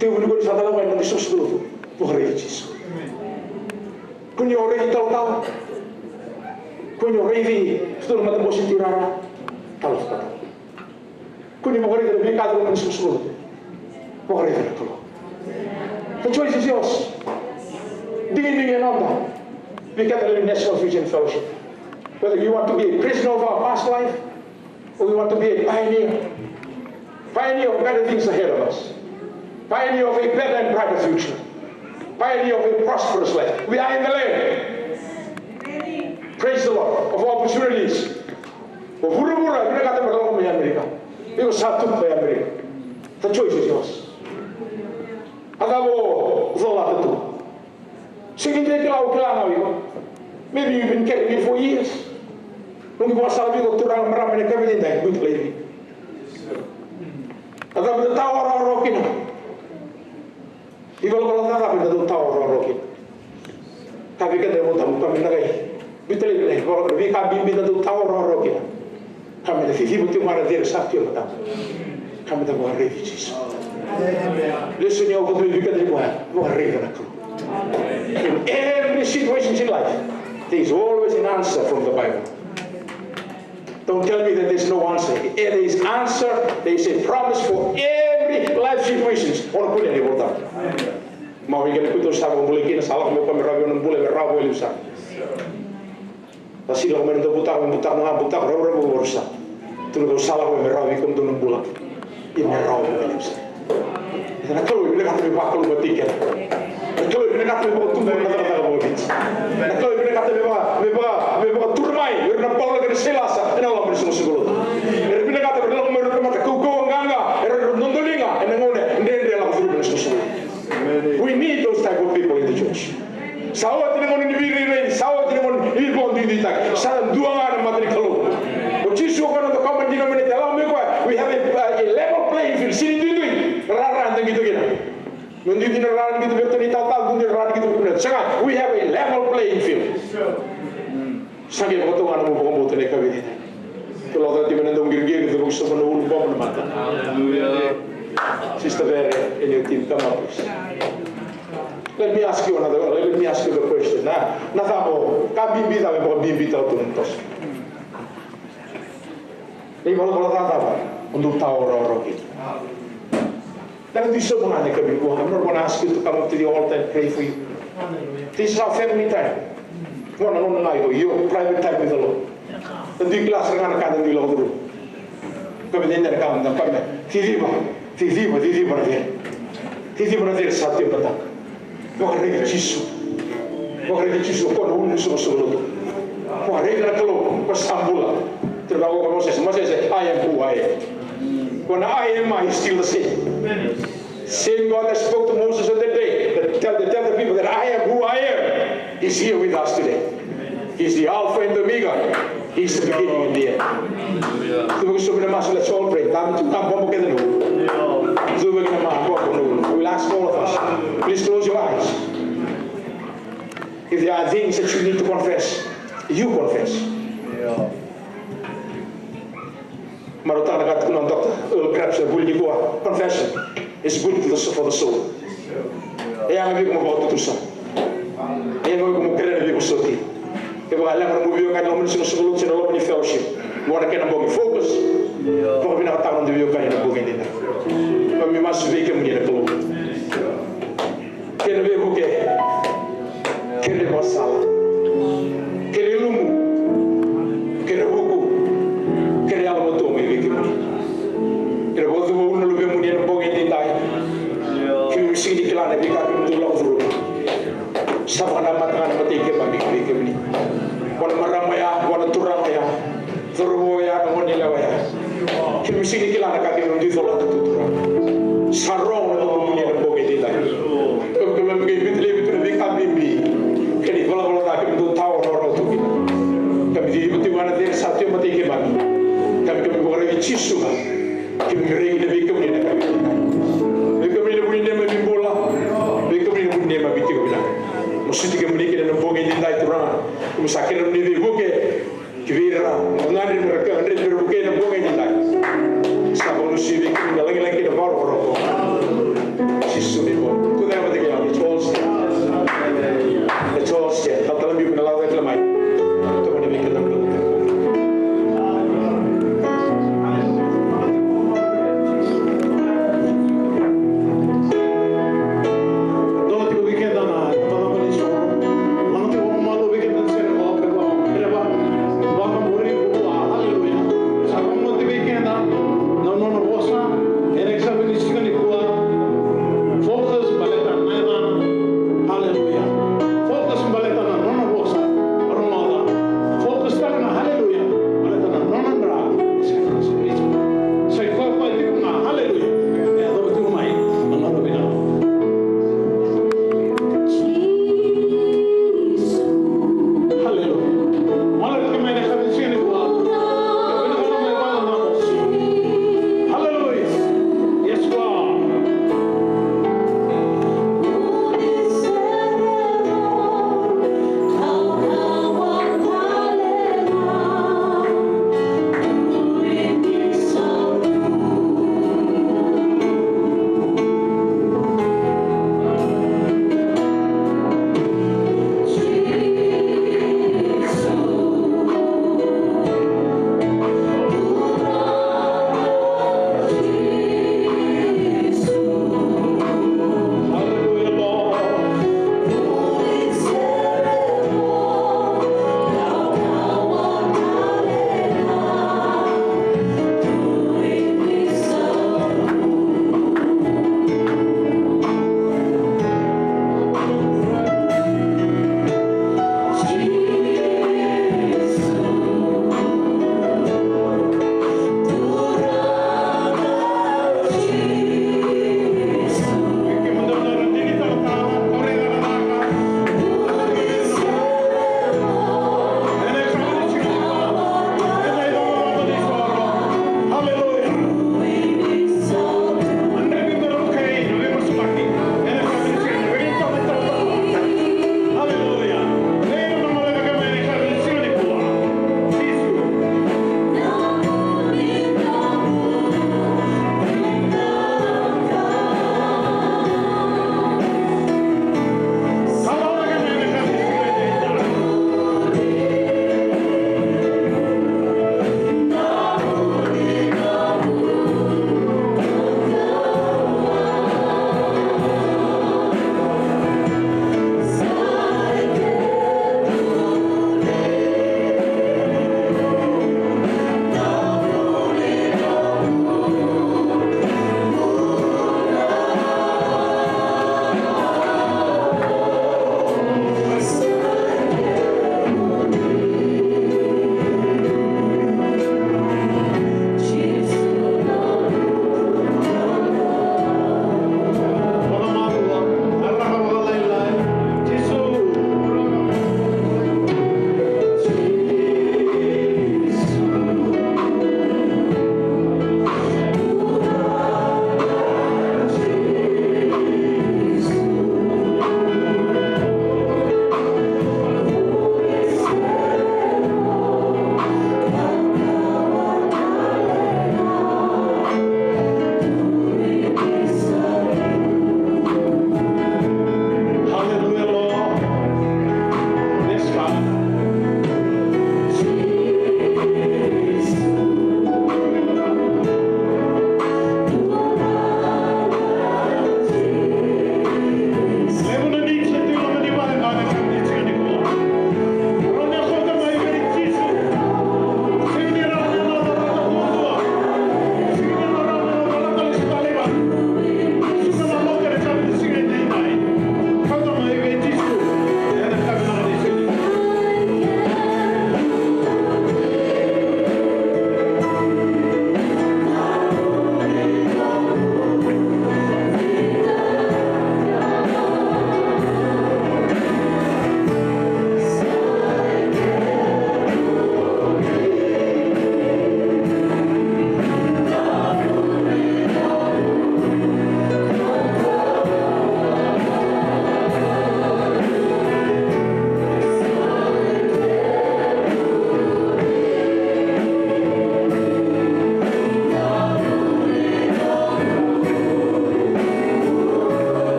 Tiada juga di sana lagi nanti sesuatu. Roh dari Yesus. Punya orang kita tahu. Punya orang ini sudah mati bosan tirara. Tahu tak? Punya orang itu lebih kado dengan sesuatu. Orang itu tu. The choice is yours. Dingin nanda. We can live in National Vision Fellowship. Whether you want to be a prisoner of our past life, or you want to be a pioneer. Pioneer of better things ahead of us. Pioneer of a better and brighter future. Pioneer of a prosperous life. We are in the land. Praise the Lord. Of opportunities. Of hura-hura, kita kata berlaku di Amerika. Itu satu di Amerika. The choice is yours. Agamo zola itu. Segini kalau itu. Maybe you've been carrying it for years. Mungkin pasal itu turang meram mereka mencintai betul lagi. Agak betul tahu orang-orang kita. Ibu kalau tak betul tahu orang-orang kita. Tapi kita mau tahu kami nak betul lagi. Kalau kami betul tahu orang-orang kita. Kami dah fikir betul mana dia sakti apa tahu. Kami dah buat revisis. Listen, you betul kita dah buat revisis. In every situation in life, there is always an answer from the Bible. Don't tell me that there's no answer. There is answer. There is a promise for every life situations. Orang punya di bawah. Mau ikan itu terus sama boleh kena salah mau kami ragu orang boleh berabu elusan. Tapi kalau mereka buta ragu berusaha. Terus salah mau meragu ikut tu nombula. Ini ragu elusan. Karena kalau mereka kata bakal bertiket. Kalau mereka kata bakal tunggu kata boleh. Kalau mereka kata turmai, mereka bawa lagi selasa. Ini Allah bersama segala. Mereka kata berdalam mereka mata kau enggak, mereka nontolinga, ini ngone, ini Allah suruh bersama segala. We need those type of people in the church. Sawat ini ngone dibiri, sawat ini ngone ilmu diditak. Saran dua orang materi kalau. Ucisu kan untuk common denominator. Allah mereka, we have a level playing field. Sini dulu, rara gitu kita. Mendidih rara gitu betul ni tahu dunia rara gitu betul. Sangat, we have a level playing field. Sangat betul mana mau betul ni kami ini. Kalau tadi menendung gigi gitu, bisa menunggu bom mata. Sister Vera and your team, come up please. Let me ask you the question. Natamo, kami bita me mau bita tuntos. Ini kalau apa? Untuk tahu orang-orang itu. Dan itu semua ni kami buat. I'm not going to ask you to come up to the altar and pray for you. This is our family time. One night, your private time with the Lord. Dan di kelas dengan anak di Lord dulu. Kemudian dari kamu dan kami, Titi berarti satu petang. Bukan lagi Yesus. Kau nunggu semua tu. Bukan lagi kalau kau sambula. Terbawa kau Moses, I am who I am. When I am, I still the same. Same God that spoke to Moses on that day, that tell the people that I am who I am, is here with us today. He's the Alpha and the Omega. He's the beginning and the end. Let's all pray. We'll ask all of us. Please close your eyes. If there are things that you need to confess, you confess. Marutana kat kunang dokter, perhaps confession is good for the soul. Yang lebih mau tutusan. Yang mau keren lebih kusoti. Kalau alam mau biar kan lamun sunu sunu ni fellowship. Mora kena mau focus. Kau bina tahu dia biar kan nak bukan ini. Kami masuk ke mungkin itu. Kena biar bukan. Kena masalah. Kena lumu. Kena buku. Kena alam tu mungkin biar. Kena buat tu pun lebih mungkin bukan ini tak. Kena mesti dikelana biar kami tu lalu. Sama nama tangan mati ke bagi kami. Wana maramaya, wana turamaya, turumoya, ngoni lawaya. Kami sini kila nak kami undi zola tutura. Sarong na punya na boge dita. Jesus name. Good day, everybody. Let's all stand. Let's all stand. Don't tell me you're going to allow it to my. Don't want to make it up. Focus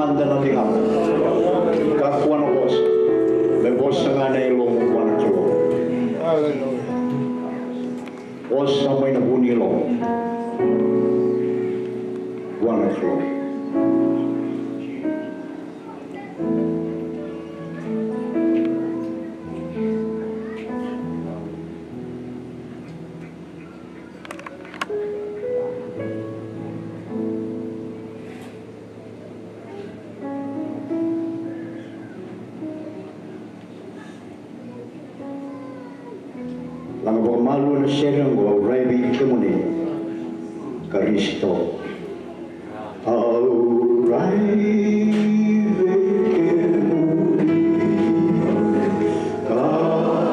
manda na liha. Ka kuana bosa. Le bosa ngana ilong kuana kilo. Bosa may nabuni ilong. Kuana kilo. Langa baka malu na siya ng Rabi Kimuni Karisto. Rabi Karisto.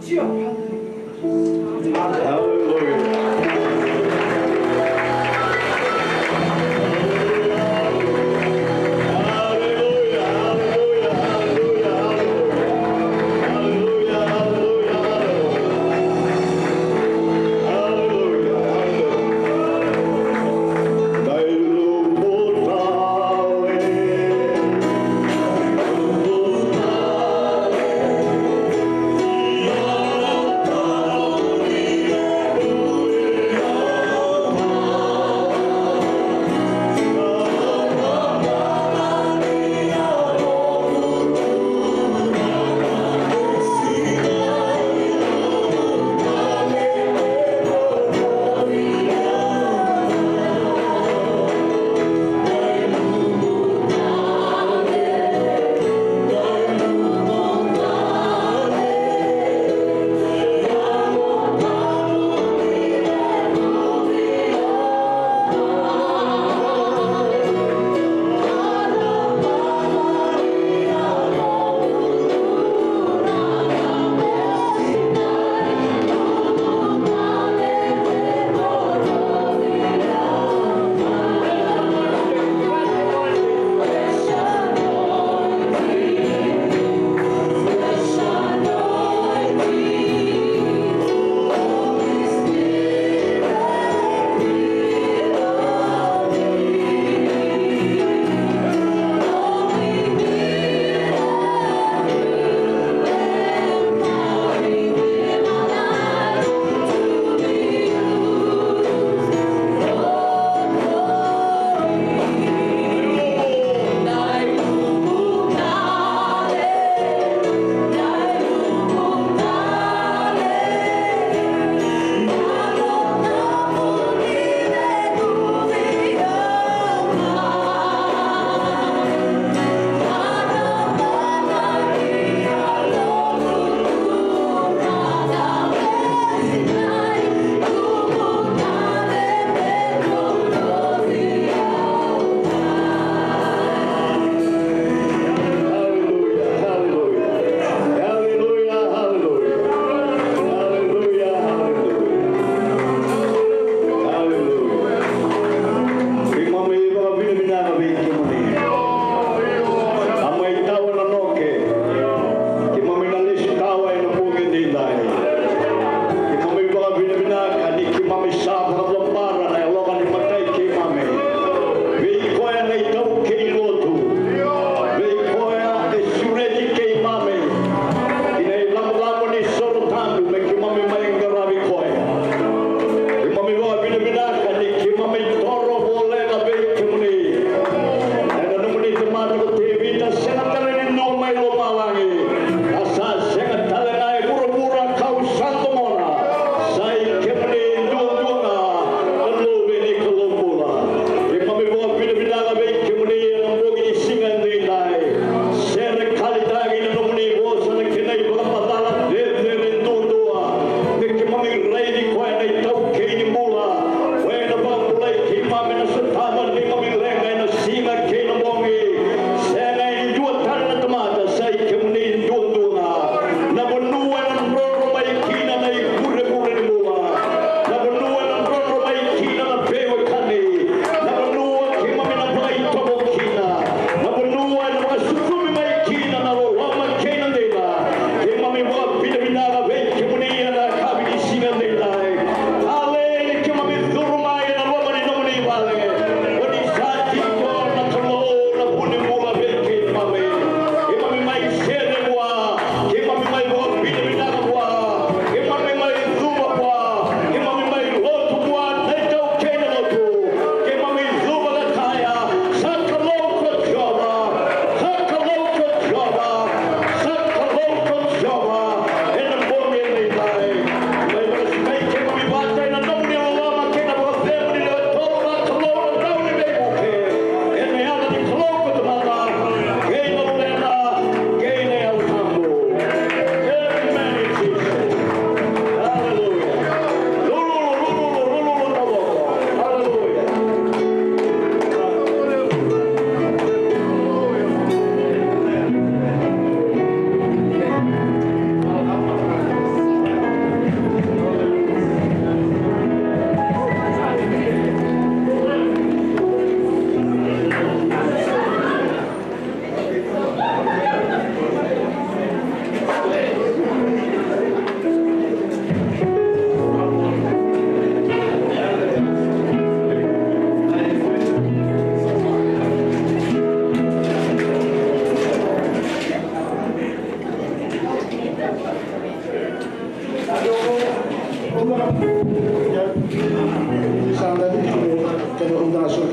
Hallelujah.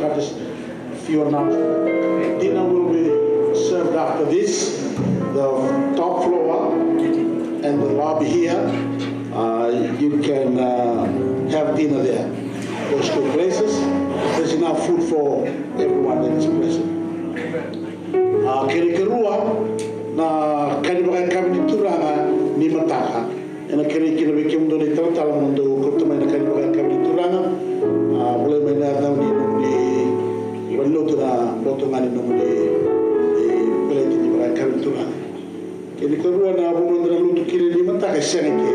got just a few announcements. Dinner will be served after this. The top floor and the lobby here. You can have dinner there. Those two places. There's enough food for everyone that is present. Kiri kerua na kani bagai kami turanga ni mataka. Ena kiri kira bikin mundo ni tertal mundo kota mana kani bagai kami turanga. Boleh mana tahu ni belum tu na potongan ni mundo boleh ni bagai kami turanga. Kiri kerua na mundo na lutu kiri ni mataka senike.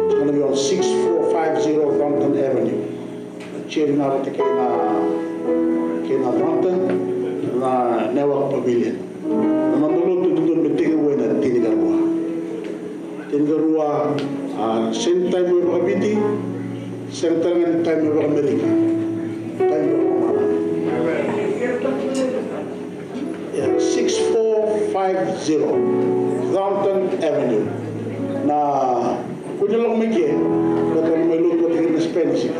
It's going to be on 6450 Thornton Avenue. Cheering out at the Kena Thornton na Network Pavilion. Nanandolo tu beting away na Tinigarua. Tinigarua, same time we have Haiti, same time we have America. Time we have 6450 Thornton Avenue. Na punya lang may kaya, baka may luto tingin na Spanish. 50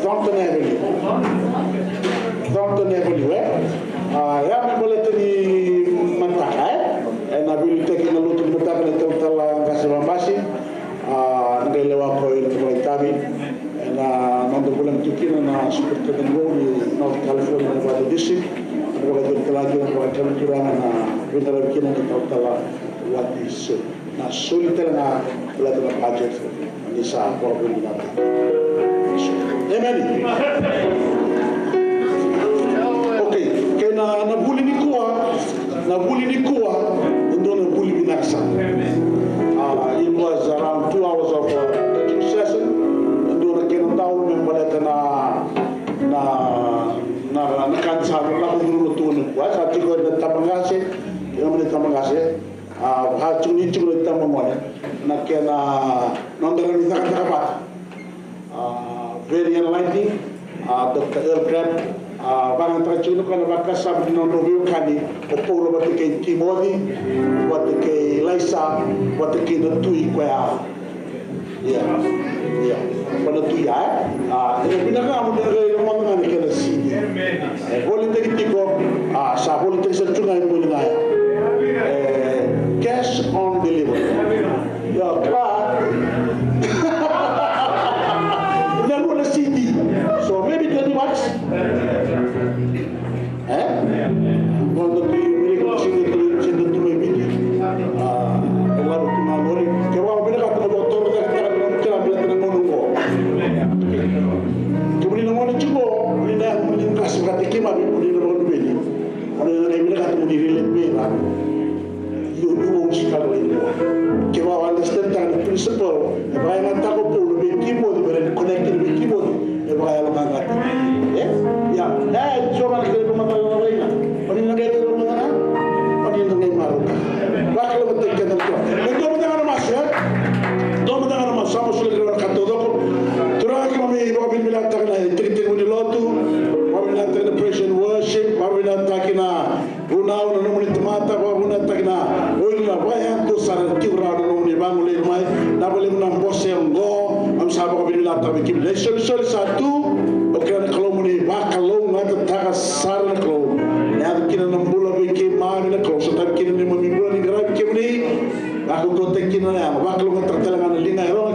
Thornton Avenue. Thornton Avenue, ya boleh tadi mantak, na bili taking a luto mantak na total kasi mambasi, nagailawa ko yung mga tabi, na nando bulang tukin na superintendent mo ni North California Nevada District, mga talaga ng mga kalenturangan na pinarabikin ng total what is na sulit na wala na budget ni sa problem natin. Amen. Okay, kaya nabuli ni Kuwa, nandun nabuli binaksa. It was around 2 hours of teaching session. Nandun na kinantaon ng baleta na nakansaro lang kung nulutunan ko. Sa tigo na tamangase, hachung nichung na tamamone, na kaya na nandaran ni nakakapat. Very enlightening. Dr. Earl Grant, parang trachuno ka na makasabi ng review kani, o puro ba kay Timothy, what kay Liza, what kay Natui Kwaya. Yeah. Panatuy pinaka mo na kayo ng mga nga na CD. Politik ko, sa politik sa tungay mo nga. Cash on delivery. Yeah, clap. Then wala CD. So maybe 20 bucks. Quando mi riconosci che tu mi vedi. Claro que não morre. Que vamos ver a doutor da cara que ela bila tena mono ko. Kemudian namun cubo, kemudian kasih kata kima, kemudian namun beli. Kemudian namun bila kata mudi relate bela. You won't struggle anymore. Kewa understand the principle. Ebay nga tako po, may keyboard, may connected with keyboard. Ebay alam nga natin. Yeah. So man kaya pumatay na rin na. Panin na kayo ng mga na? Panin na ngayon maruka. Bakit lang matay ka na ito? Nagdoon na mas, ya? Doon na naman, sama sulit na katodo ko. Turang ako may ibang binatang na itikitin mo ni Lotu, mabinatang na praise and worship, mabinatang na unaw na naman itumata, mabinatang na uy na bayan to sa tiwra na naman ibang ulit may nabalim ng bose ang go, ang sabi ko binatang bikim. Lesson satu, okay na kalau mo ni bakalo nga tataka sar na kalau na kinan ng bula bikim mami na kalau sa tabi kinan ni mamibula ni grabe bikim ni ako ko tekin na bakalo nga tatalangan na lingay ro